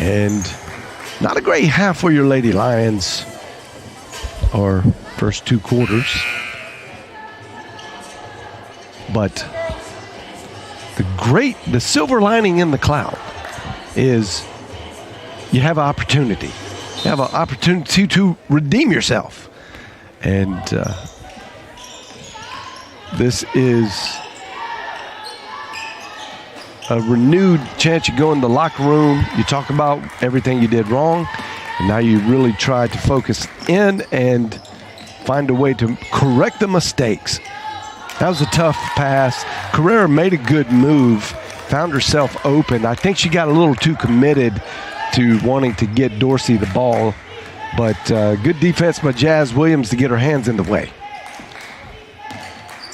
Speaker 1: And not a great half for your Lady Lions, or first two quarters. But the silver lining in the cloud is you have an opportunity. You have an opportunity to redeem yourself. And this is a renewed chance. You go in the locker room, you talk about everything you did wrong, and now you really try to focus in and find a way to correct the mistakes. That was a tough pass. Carrera made a good move, found herself open. I think she got a little too committed to wanting to get Dorsey the ball, but good defense by Jazz Williams to get her hands in the way.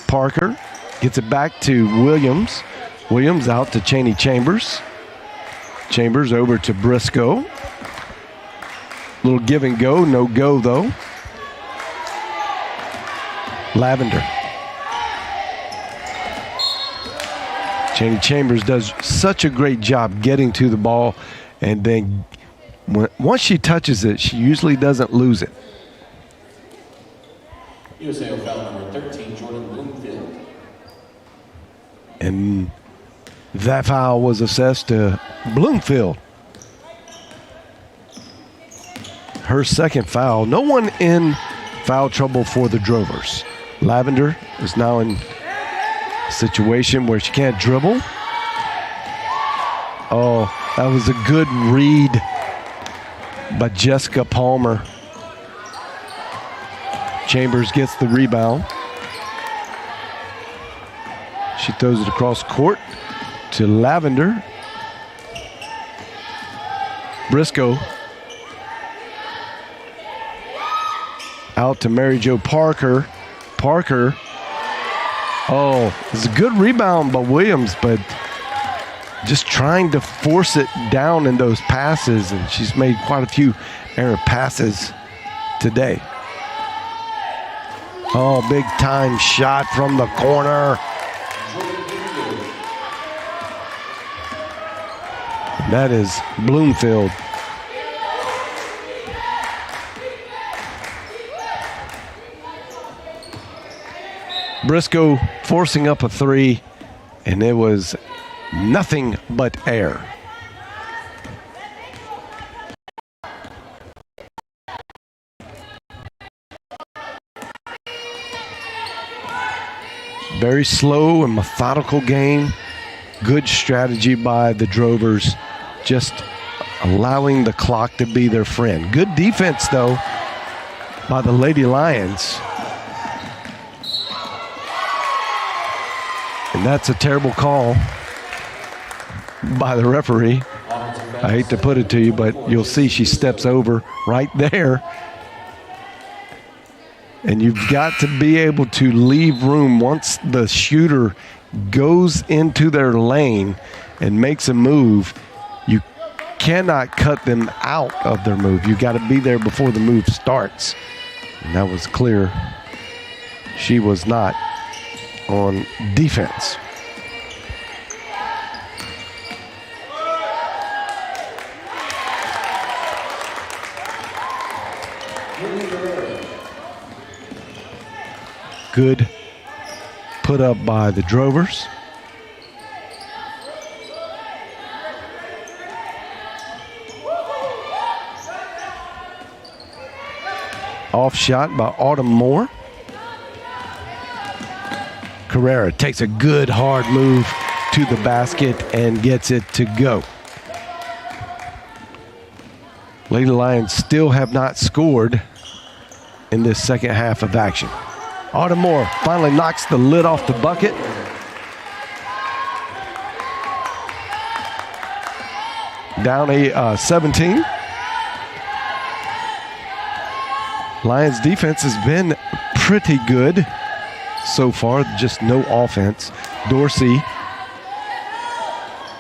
Speaker 1: Parker gets it back to Williams. Williams out to Cheney Chambers. Chambers over to Briscoe. Little give and go, no go though. Lavender. Cheney Chambers does such a great job getting to the ball, and then once she touches it, she usually doesn't lose it.
Speaker 4: USAO foul number 13, Jordan Bloomfield.
Speaker 1: And that foul was assessed to Bloomfield. Her second foul. No one in foul trouble for the Drovers. Lavender is now in a situation where she can't dribble. Oh, that was a good read by Jessica Palmer. Chambers gets the rebound. She throws it across court to Lavender. Briscoe out to Mary Jo Parker. Parker. Oh, it's a good rebound by Williams, but just trying to force it down in those passes, and she's made quite a few errant passes today. Oh, big time shot from the corner. And that is Bloomfield. Briscoe forcing up a three, and it was nothing but air. Very slow and methodical game. Good strategy by the Drovers, just allowing the clock to be their friend. Good defense, though, by the Lady Lions. And that's a terrible call by the referee. I hate to put it to you, but you'll see she steps over right there. And you've got to be able to leave room once the shooter goes into their lane and makes a move. You cannot cut them out of their move. You've got to be there before the move starts. And that was clear. She was not on defense. Good put up by the Drovers. Off shot by Autumn Moore. Carrera takes a good hard move to the basket and gets it to go. Lady Lions still have not scored in this second half of action. Autumn Moore finally knocks the lid off the bucket. Down a 17. Lions defense has been pretty good so far, just no offense. Dorsey,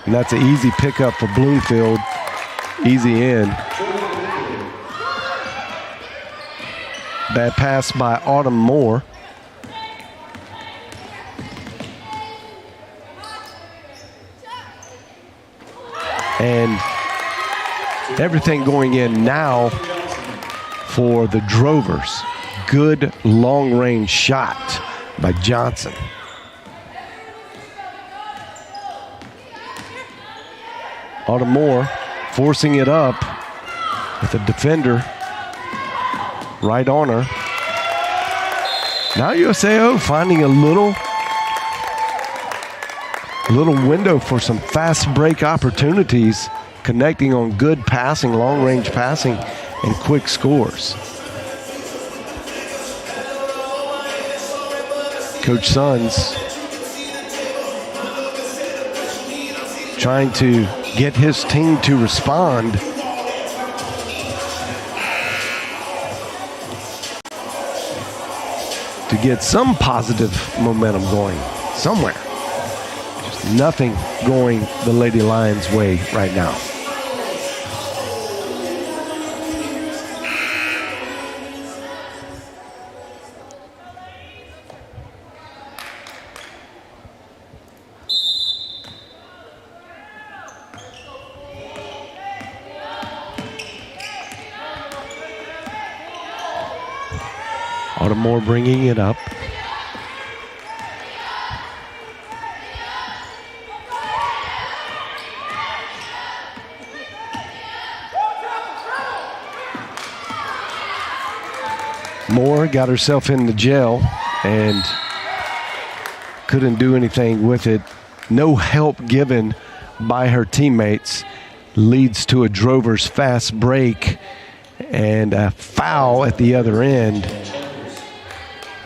Speaker 1: and that's an easy pickup for Bloomfield. Easy in. Bad pass by Autumn Moore. And everything going in now for the Drovers. Good long-range shot by Johnson. Autumn Moore forcing it up with a defender right on her. Now USAO finding a little window for some fast break opportunities, connecting on good passing, long-range passing, and quick scores. Coach Sons trying to get his team to respond. To get some positive momentum going somewhere. Just nothing going the Lady Lions' way right now. Baltimore bringing it up. Moore got herself into jail and couldn't do anything with it. No help given by her teammates. Leads to a Drover's fast break and a foul at the other end,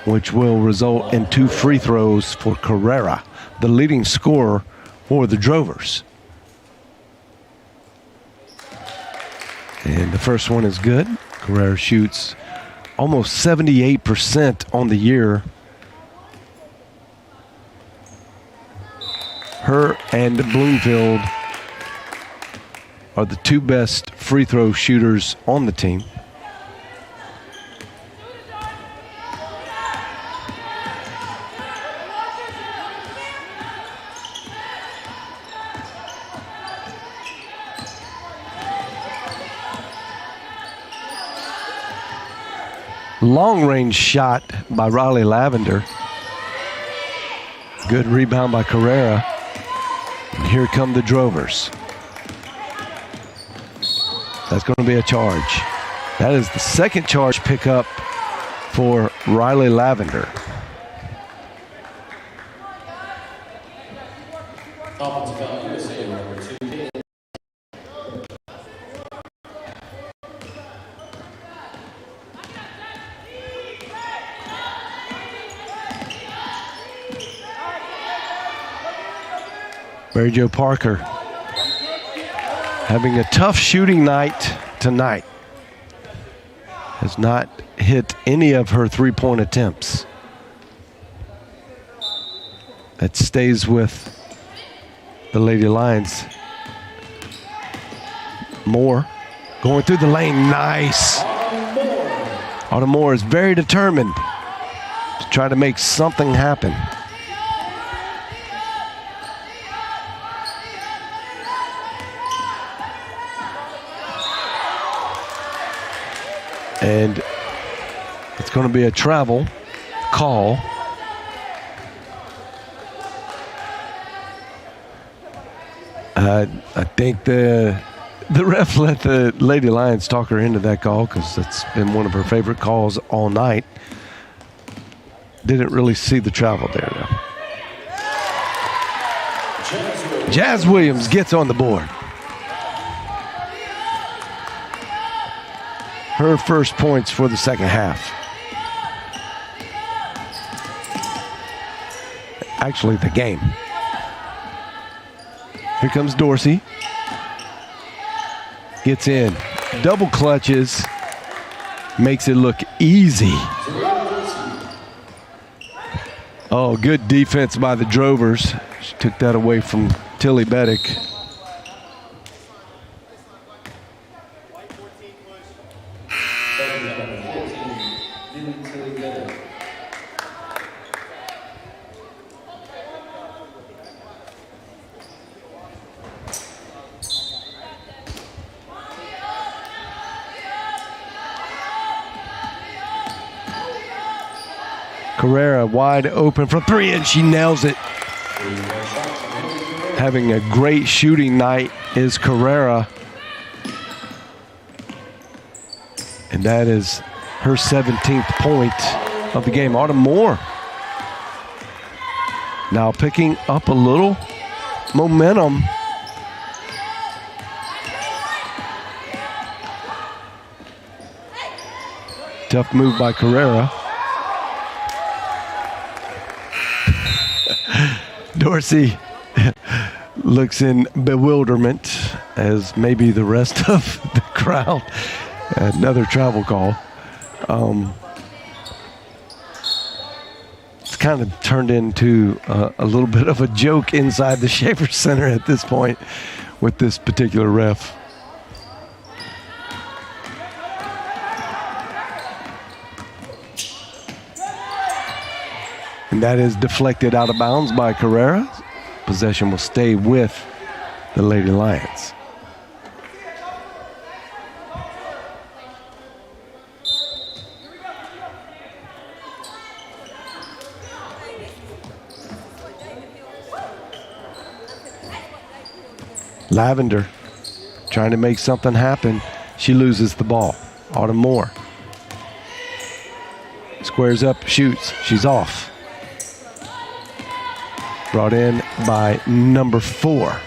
Speaker 1: which will result in 2 free throws for Carrera, the leading scorer for the Drovers. And the first one is good. Carrera shoots almost 78% on the year. Her and Bloomfield are the 2 best free throw shooters on the team. Long range shot by Riley Lavender. Good rebound by Carrera. And here come the Drovers. That's going to be a charge. That is the second charge pickup for Riley Lavender.
Speaker 4: Offensive foul, USAO number 2.
Speaker 1: Mary Jo Parker having a tough shooting night tonight. Has not hit any of her three-point attempts. That stays with the Lady Lions. Moore going through the lane, nice. Autumn Moore is very determined to try to make something happen. And it's going to be a travel call. I think the ref let the Lady Lions talk her into that call because it's been one of her favorite calls all night. Didn't really see the travel there, though. Jazz Williams gets on the board. Her first points for the second half. Actually, the game. Here comes Dorsey. Gets in. Double clutches. Makes it look easy. Oh, good defense by the Drovers. She took that away from Tilly Beddick. Carrera wide open for three, and she nails it. Having a great shooting night is Carrera. And that is her 17th point of the game. Autumn Moore now picking up a little momentum. Tough move by Carrera. Dorsey looks in bewilderment, as maybe the rest of the crowd. Another travel call. It's kind of turned into a little bit of a joke inside the Schaefer Center at this point with this particular ref. And that is deflected out of bounds by Carrera. Possession will stay with the Lady Lions. Lavender trying to make something happen. She loses the ball. Autumn Moore squares up, shoots. She's off. Brought in by number 4,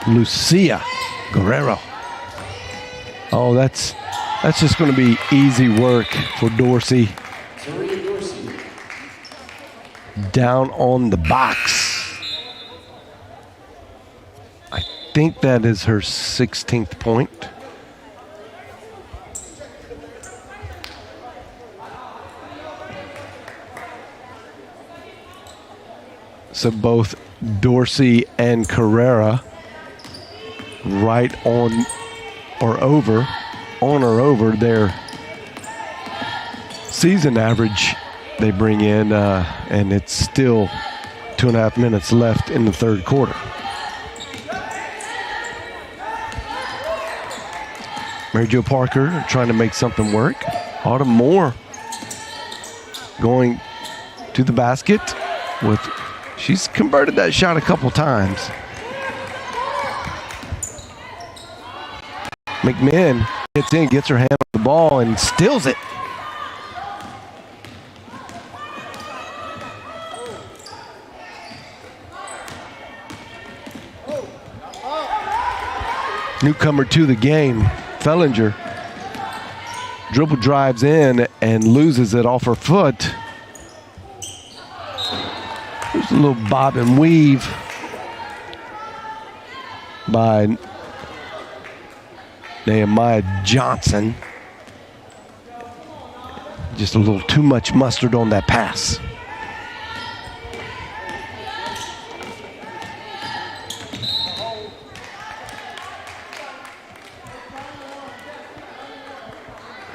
Speaker 1: Lucia Guerrero. Oh, that's just going to be easy work for Dorsey. Down on the box. I think that is her 16th point. So both Dorsey and Carrera right on or over their season average they bring in, and it's still 2.5 minutes left in the third quarter. Mary Jo Parker trying to make something work. Autumn Moore going to the basket with, she's converted that shot a couple times. McMahon gets in, gets her hand on the ball, and steals it. Newcomer to the game, Fellinger. Dribble drives in and loses it off her foot. There's a little bob and weave by Nehemiah Johnson. Just a little too much mustard on that pass.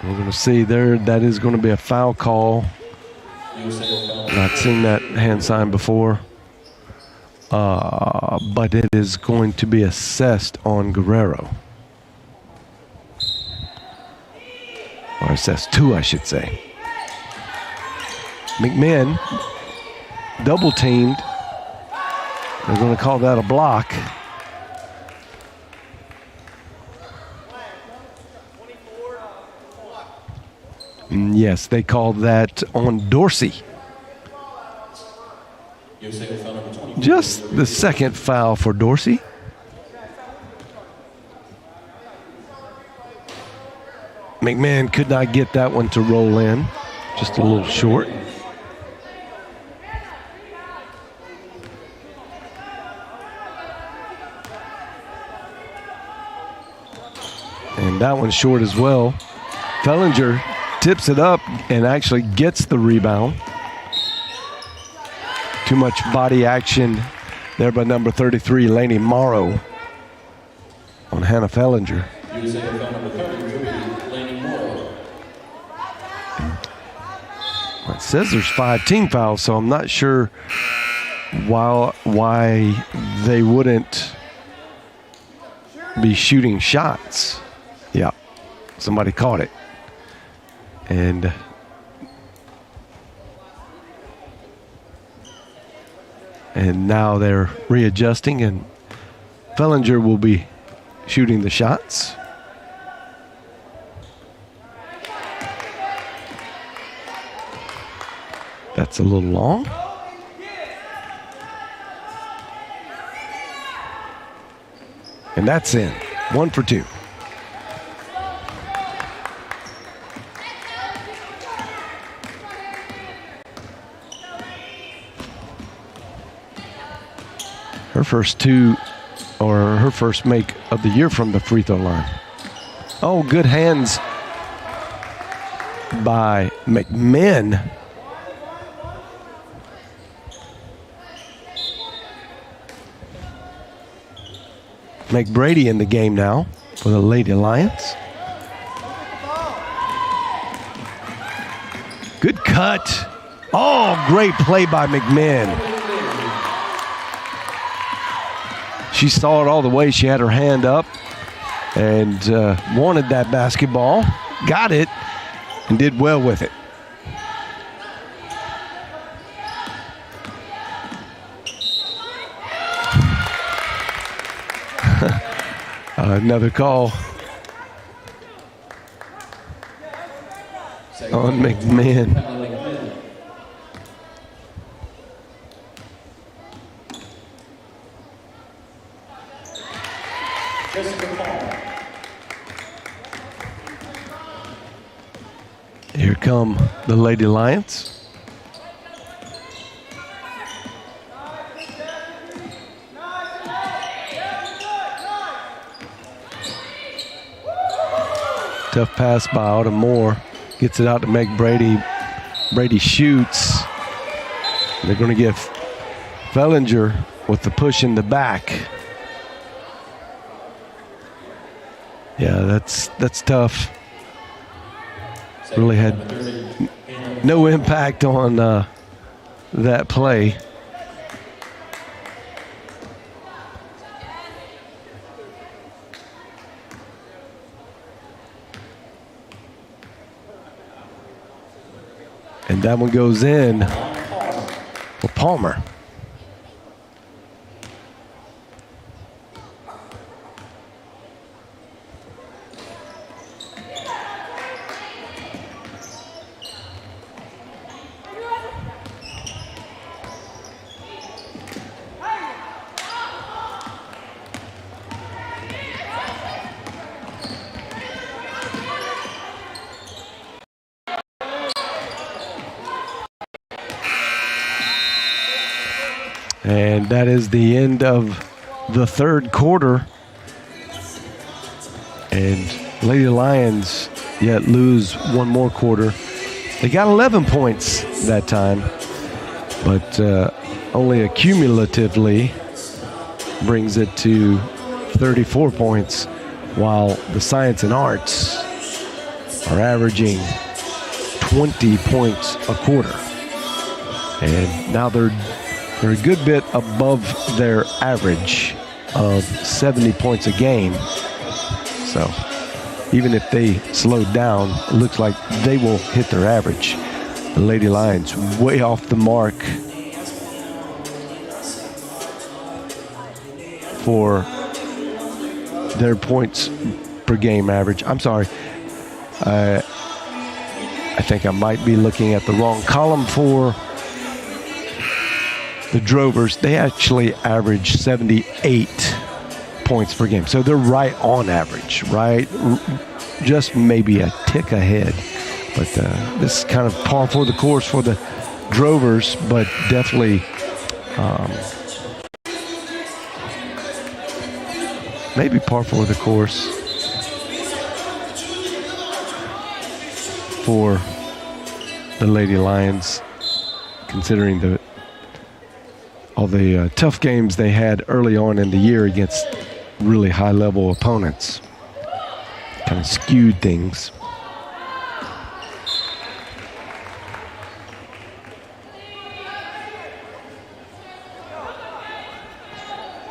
Speaker 1: We're going to see there, that is going to be a foul call. Not seen that hand sign before. But it is going to be assessed on Guerrero. Or assessed to, I should say. McMahon double teamed. They're going to call that a block. Yes, they called that on Dorsey. Just the second foul for Dorsey. McMahon could not get that one to roll in. Just a little short. And that one's short as well. Fellinger tips it up and actually gets the rebound. Too much body action there by number 33, Lainey Morrow, on Hannah Fellinger. It says there's 5 team fouls, so I'm not sure why they wouldn't be shooting shots. Yeah, somebody caught it. And now they're readjusting, and Fellinger will be shooting the shots. That's a little long. And that's in. 1 for 2. Her first 2, or her first make of the year from the free throw line. Oh, good hands by McMahon. McBrady in the game now for the Lady Lions. Good cut. Oh, great play by McMahon. She saw it all the way. She had her hand up and wanted that basketball. Got it and did well with it. Another call on McMahon. Here come the Lady Lions. Tough pass by Autumn Moore. Gets it out to Meg Brady. Brady shoots. They're going to get Fellinger with the push in the back. Yeah, that's tough. Really had no impact on that play. And that one goes in for Palmer. And that is the end of the third quarter. And Lady Lions yet lose one more quarter. They got 11 points that time, but only accumulatively brings it to 34 points, while the Science and Arts are averaging 20 points a quarter. And now they're a good bit above their average of 70 points a game. So even if they slowed down, it looks like they will hit their average. The Lady Lions way off the mark for their points per game average. I'm sorry. I think I might be looking at the wrong column for the Drovers. They actually average 78 points per game. So they're right on average, right? Just maybe a tick ahead. But this is kind of par for the course for the Drovers, but definitely maybe par for the course for the Lady Lions, considering all the tough games they had early on in the year against really high-level opponents. Kind of skewed things.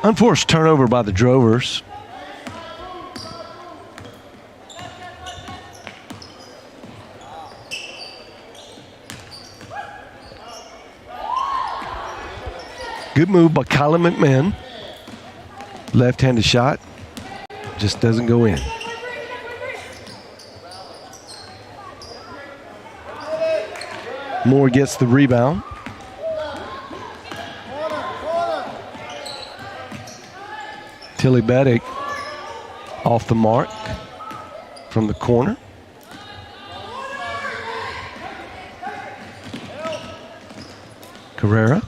Speaker 1: Unforced turnover by the Drovers. Good move by Colin McMahon. Left-handed shot. Just doesn't go in. Moore gets the rebound. Tilly Beddick off the mark from the corner. Carrera.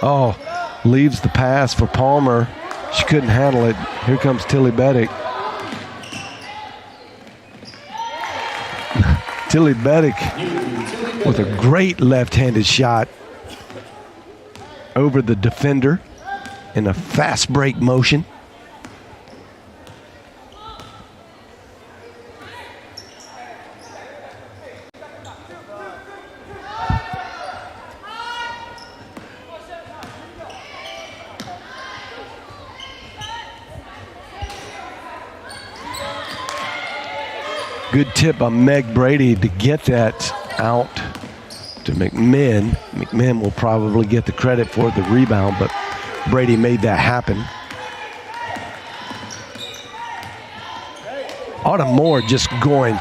Speaker 1: Oh, leaves the pass for Palmer. She couldn't handle it. Here comes Tilly Beddick. Tilly Beddick with a great left-handed shot over the defender in a fast break motion. Good tip by Meg Brady to get that out to McMahon. McMahon will probably get the credit for the rebound, but Brady made that happen. Autumn Moore just going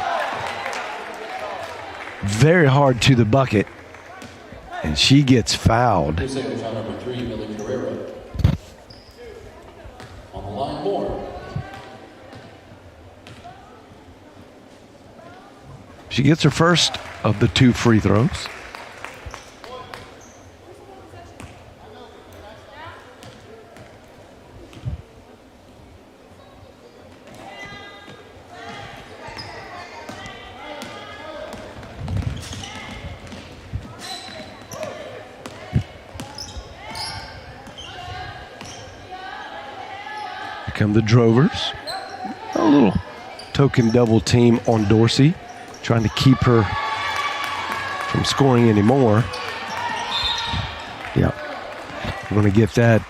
Speaker 1: very hard to the bucket. And she gets fouled.
Speaker 8: USAO foul number 3, Millie Carrera. On the line, Moore.
Speaker 1: She gets her first of the 2 free throws. Here come the Drovers. A little token double team on Dorsey, trying to keep her from scoring anymore. Yeah, we're going to get that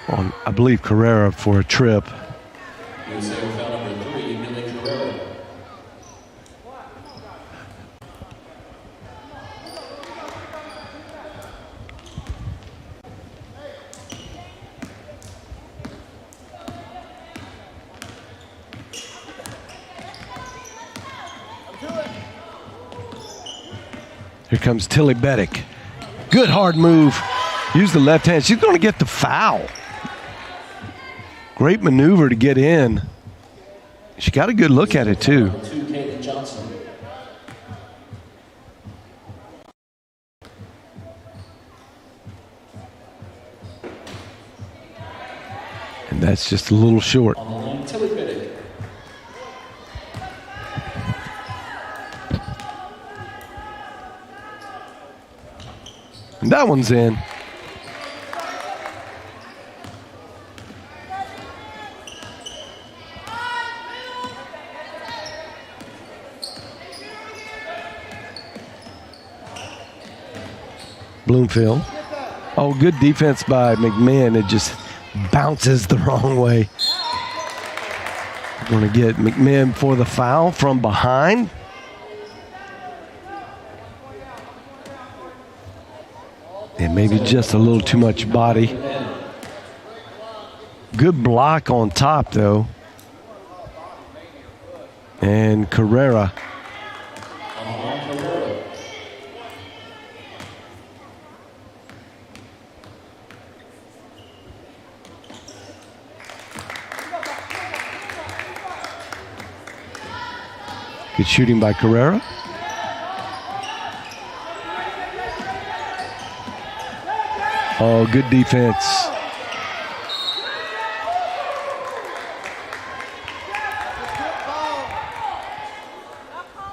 Speaker 1: on, I believe, Carrera for a trip.
Speaker 8: USAO foul number 3, Millie Carrera.
Speaker 1: Here comes Tilly Beddick. Good hard move. Use the left hand. She's going to get the foul. Great maneuver to get in. She got a good look at it, too. And that's just a little short.
Speaker 8: On the line, Tilly Beddick.
Speaker 1: And that one's in. Bloomfield. Oh, good defense by McMahon. It just bounces the wrong way. We're going to get McMahon for the foul from behind. And maybe just a little too much body. Good block on top, though. And Carrera. Good shooting by Carrera. Oh, good defense.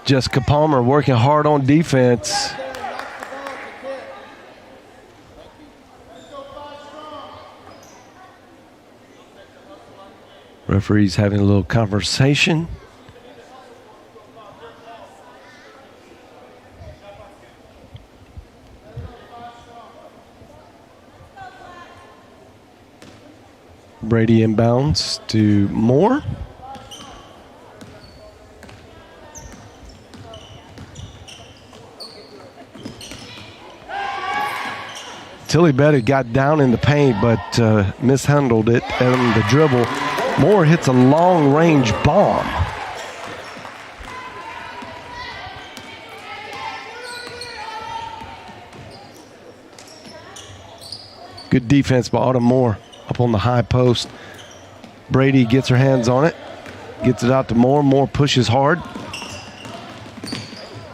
Speaker 1: Jessica Palmer working hard on defense. Referee's having a little conversation. Brady inbounds to Moore. Tilly Beddick got down in the paint, but mishandled it on the dribble. Moore hits a long-range bomb. Good defense by Autumn Moore up on the high post. Brady gets her hands on it, gets it out to Moore. Moore pushes hard.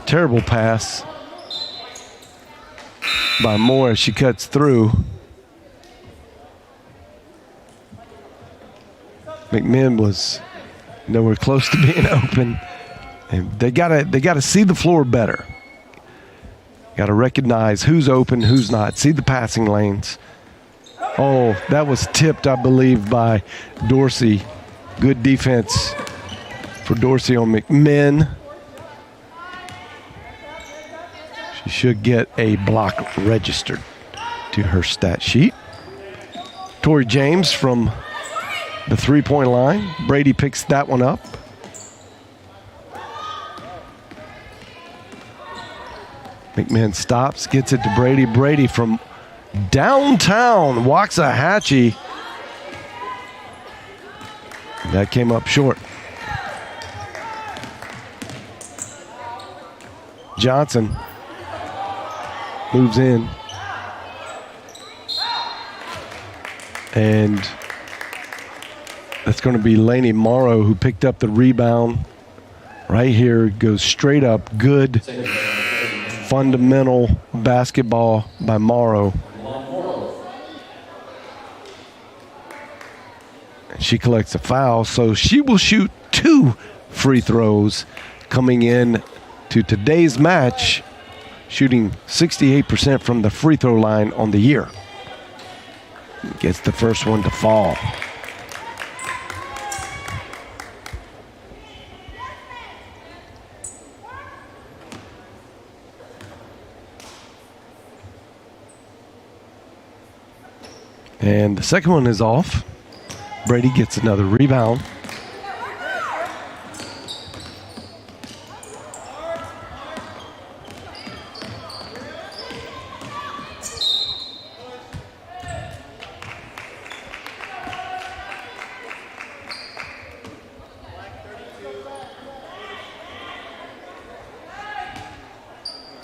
Speaker 1: Terrible pass by Moore as she cuts through. McMinn was nowhere close to being open, and they gotta see the floor better. Got to recognize who's open, who's not. See the passing lanes. Oh, that was tipped, I believe, by Dorsey. Good defense for Dorsey on McMinn. She should get a block registered to her stat sheet. Tori James from the three-point line. Brady picks that one up. McMahon stops, gets it to Brady. Brady from downtown, Waxahachie. That came up short. Johnson moves in. And that's going to be Lainey Morrow who picked up the rebound. Right here, goes straight up. Good fundamental basketball by Morrow. And she collects a foul, so she will shoot 2 free throws coming in to today's match, shooting 68% from the free throw line on the year. Gets the first one to fall. And the second one is off. Brady gets another rebound.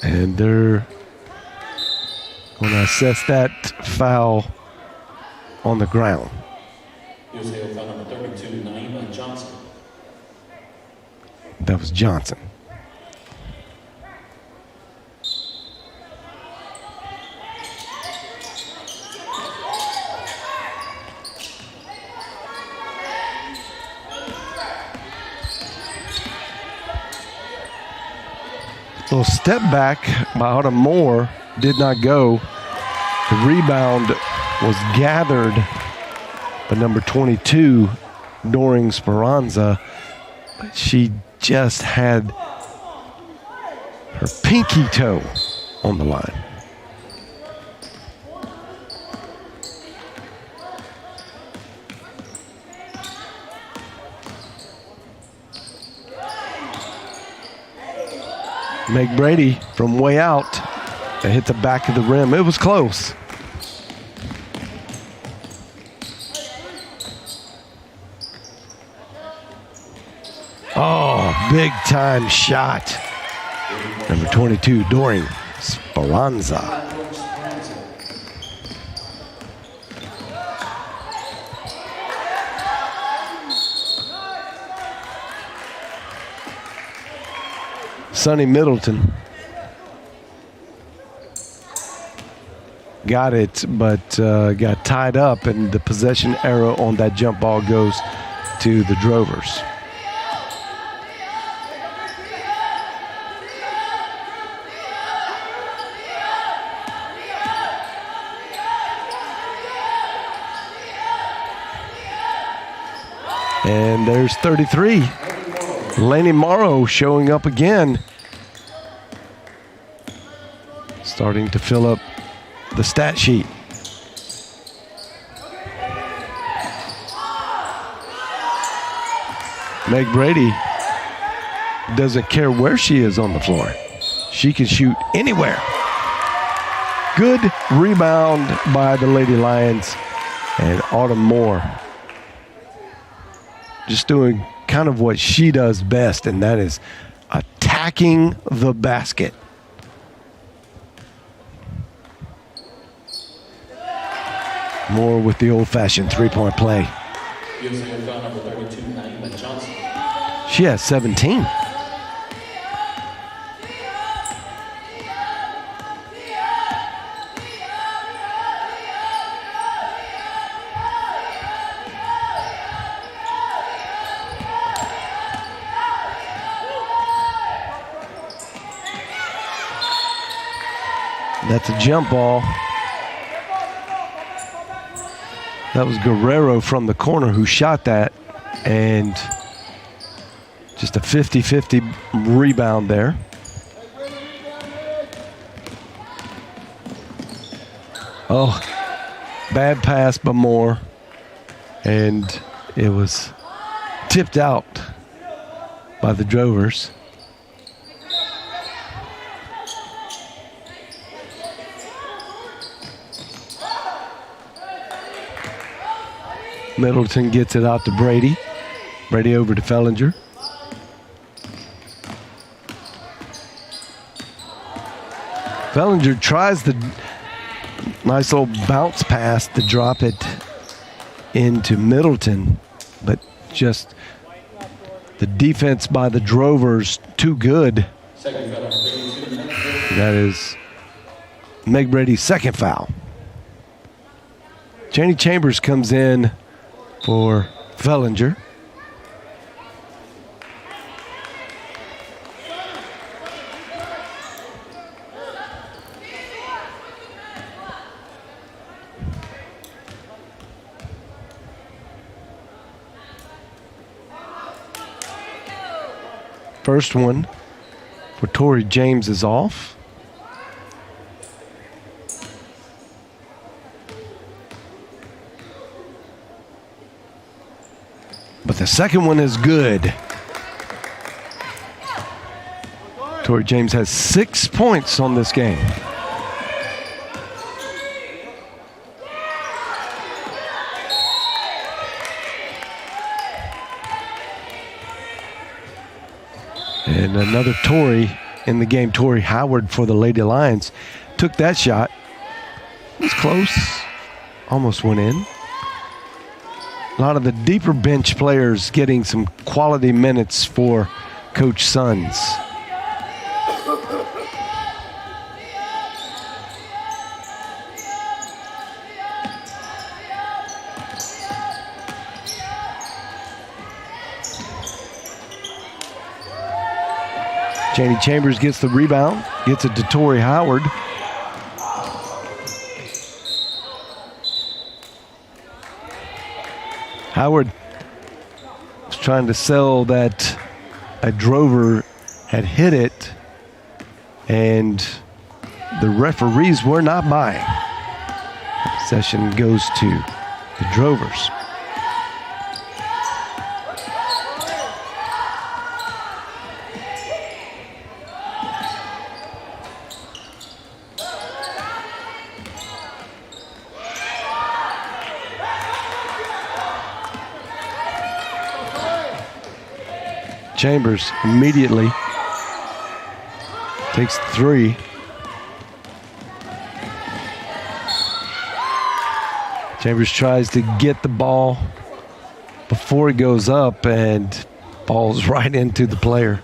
Speaker 1: And they're going to assess that foul on the ground.
Speaker 8: USAO foul number 32, NAIA Johnson.
Speaker 1: That was Johnson. Little step back by Autumn Moore did not go. The rebound was gathered by number 22, Doring Speranza. But she just had her pinky toe on the line. Meg Brady from way out. It hit the back of the rim. It was close. Oh, big time shot. Number 22, Doring Speranza. Sonny Middleton got it, but got tied up, and the possession arrow on that jump ball goes to the Drovers. And there's 33. Lainey Morrow showing up again. Starting to fill up the stat sheet. Meg Brady doesn't care where she is on the floor. She can shoot anywhere. Good rebound by the Lady Lions, and Autumn Moore just doing kind of what she does best, and that is attacking the basket. Moore with the old-fashioned three-point play.
Speaker 8: USAO foul number 32, NAIA Johnson.
Speaker 1: She has 17. That's a jump ball. That was Guerrero from the corner who shot that, and just a 50-50 rebound there. Oh, bad pass by Moore, and it was tipped out by the Drovers. Middleton gets it out to Brady. Brady over to Fellinger. Fellinger tries the nice little bounce pass to drop it into Middleton, but just the defense by the Drovers too good. That is Meg Brady's second foul. Janie Chambers comes in for Fellinger. First one for Tori James is off. But the second one is good. Tori James has 6 points on this game. And another Tori in the game. Tori Howard for the Lady Lions took that shot. It was close. Almost went in. A lot of the deeper bench players getting some quality minutes for Coach Sons. Janie Chambers gets the rebound, gets it to Tori Howard. Howard was trying to sell that a Drover had hit it, and the referees were not buying. Possession goes to the Drovers. Chambers immediately takes the three. Chambers tries to get the ball before it goes up and falls right into the player.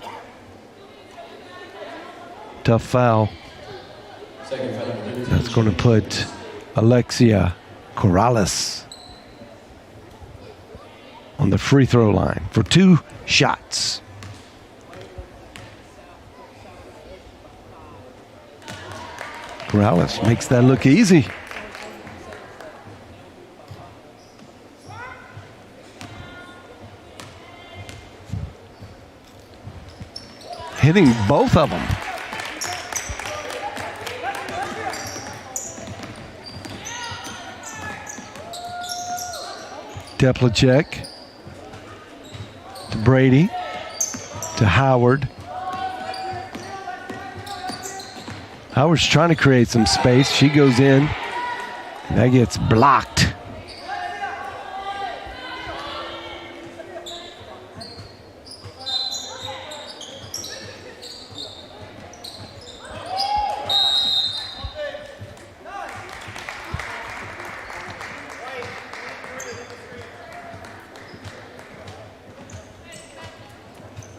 Speaker 1: Tough foul. That's going to put Alexia Corrales on the free throw line for 2 shots. Corrales makes that look easy. Hitting both of them. Teplacek to Brady to Howard. Howard's trying to create some space. She goes in. That gets blocked.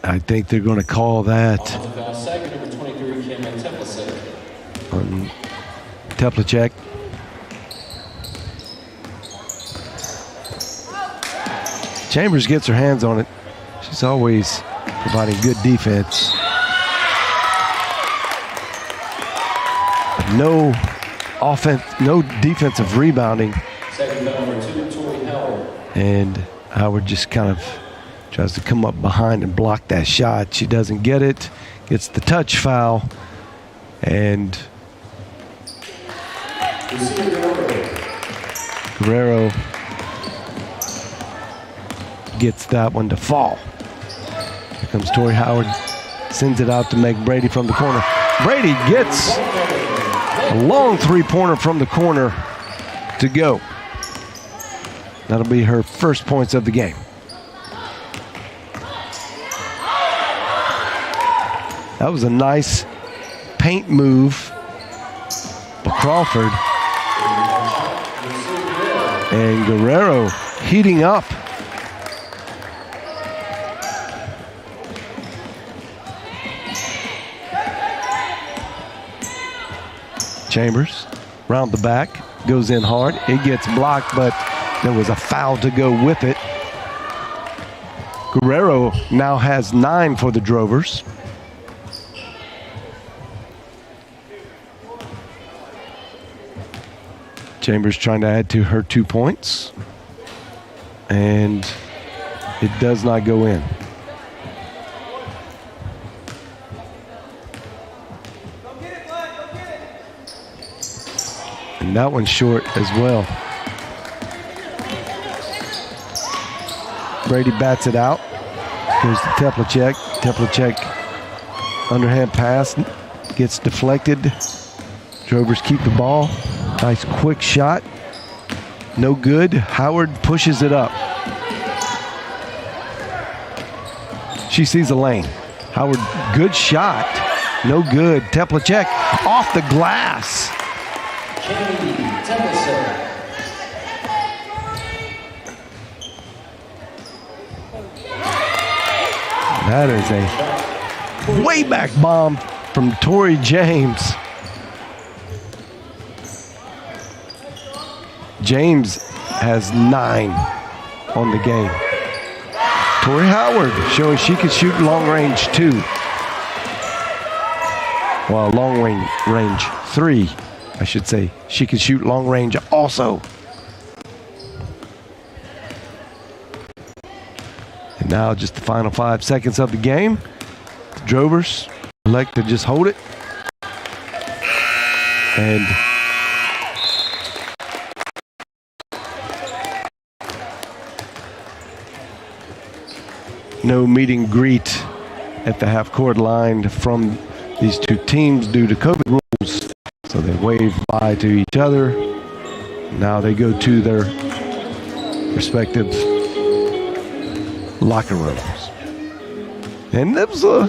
Speaker 1: I think they're going to call that on Teplacek. Chambers gets her hands on it. She's always providing good defense. No offense, no defensive rebounding. And Howard just kind of tries to come up behind and block that shot. She doesn't get it. Gets the touch foul. And Guerrero gets that one to fall. Here comes Tori Howard. Sends it out to Meg Brady from the corner. Brady gets a long three-pointer from the corner to go. That'll be her first points of the game. That was a nice paint move Crawford. And Guerrero heating up. Chambers, round the back, goes in hard. It gets blocked, but there was a foul to go with it. Guerrero now has 9 for the Drovers. Chambers trying to add to her 2 points. And it does not go in. And that one's short as well. Brady bats it out. Goes to Teplachek. Teplachek, underhand pass, gets deflected. Drovers keep the ball. Nice quick shot. No good. Howard pushes it up. She sees a lane. Howard, good shot. No good. Teplachek off the glass. That is a way back bomb from Tori James. James has 9 on the game. Tori Howard showing she can shoot long range too. Well, long range 3, I should say. She can shoot long range also. And now just the final 5 seconds of the game. The Drovers elect to just hold it. And no meet and greet at the half-court line from these two teams due to COVID rules. So they wave bye to each other. Now they go to their respective locker rooms. And that was a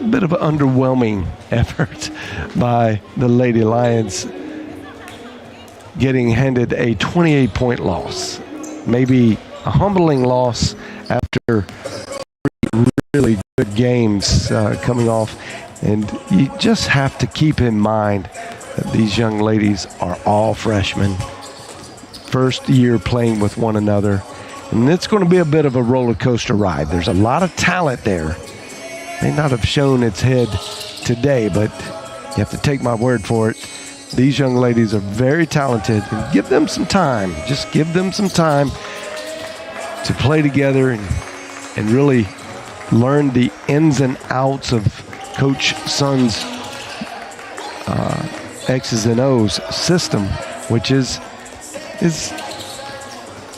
Speaker 1: bit of an underwhelming effort by the Lady Lions, getting handed a 28-point loss. Maybe a humbling loss after really good games coming off. And you just have to keep in mind that these young ladies are all freshmen, first year playing with one another. And it's going to be a bit of a roller coaster ride. There's a lot of talent there. May not have shown its head today, but you have to take my word for it. These young ladies are very talented, and give them some time. Just give them some time to play together and really learn the ins and outs of Coach Sun's X's and O's system, which is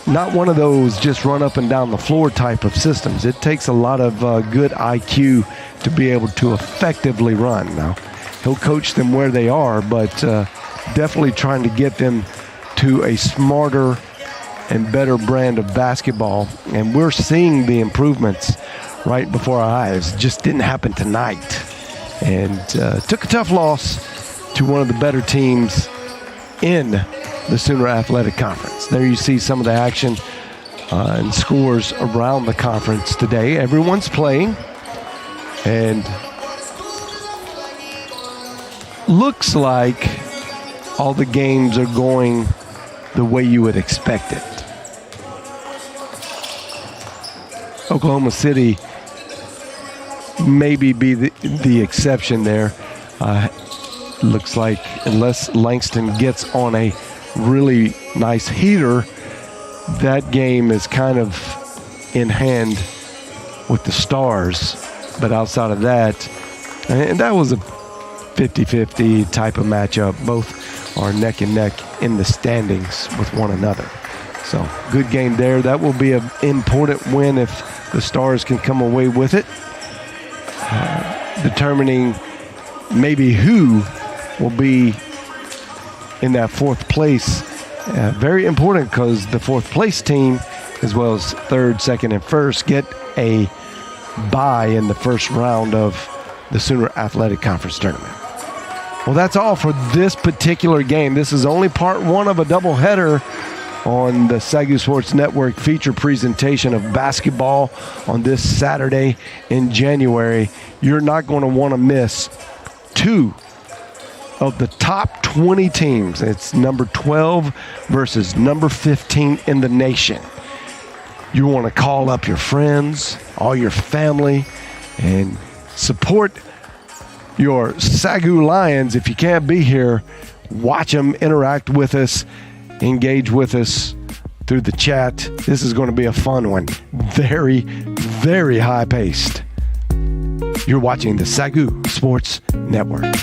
Speaker 1: not one of those just run up and down the floor type of systems. It takes a lot of good IQ to be able to effectively run. Now, he'll coach them where they are, but definitely trying to get them to a smarter and better brand of basketball. And we're seeing the improvements right before our eyes. Just didn't happen tonight. And took a tough loss to one of the better teams in the Sooner Athletic Conference. There you see some of the action and scores around the conference today. Everyone's playing, and looks like all the games are going the way you would expect it. Oklahoma City maybe be the exception there. Looks like unless Langston gets on a really nice heater, that game is kind of in hand with the Stars. But outside of that, and that was a 50-50 type of matchup. Both are neck and neck in the standings with one another. So good game there. That will be an important win if the Stars can come away with it. Determining maybe who will be in that fourth place. Very important, because the fourth place team, as well as third, second, and first, get a bye in the first round of the Sooner Athletic Conference tournament. Well, that's all for this particular game. This is only part one of a doubleheader on the SAGU Sports Network feature presentation of basketball on this Saturday in January. You're not going to want to miss two of the top 20 teams. It's number 12 versus number 15 in the nation. You want to call up your friends, all your family, and support your SAGU Lions. If you can't be here, watch them, interact with us, engage with us through the chat. This is going to be a fun one. Very, very high-paced. You're watching the SAGU Sports Network.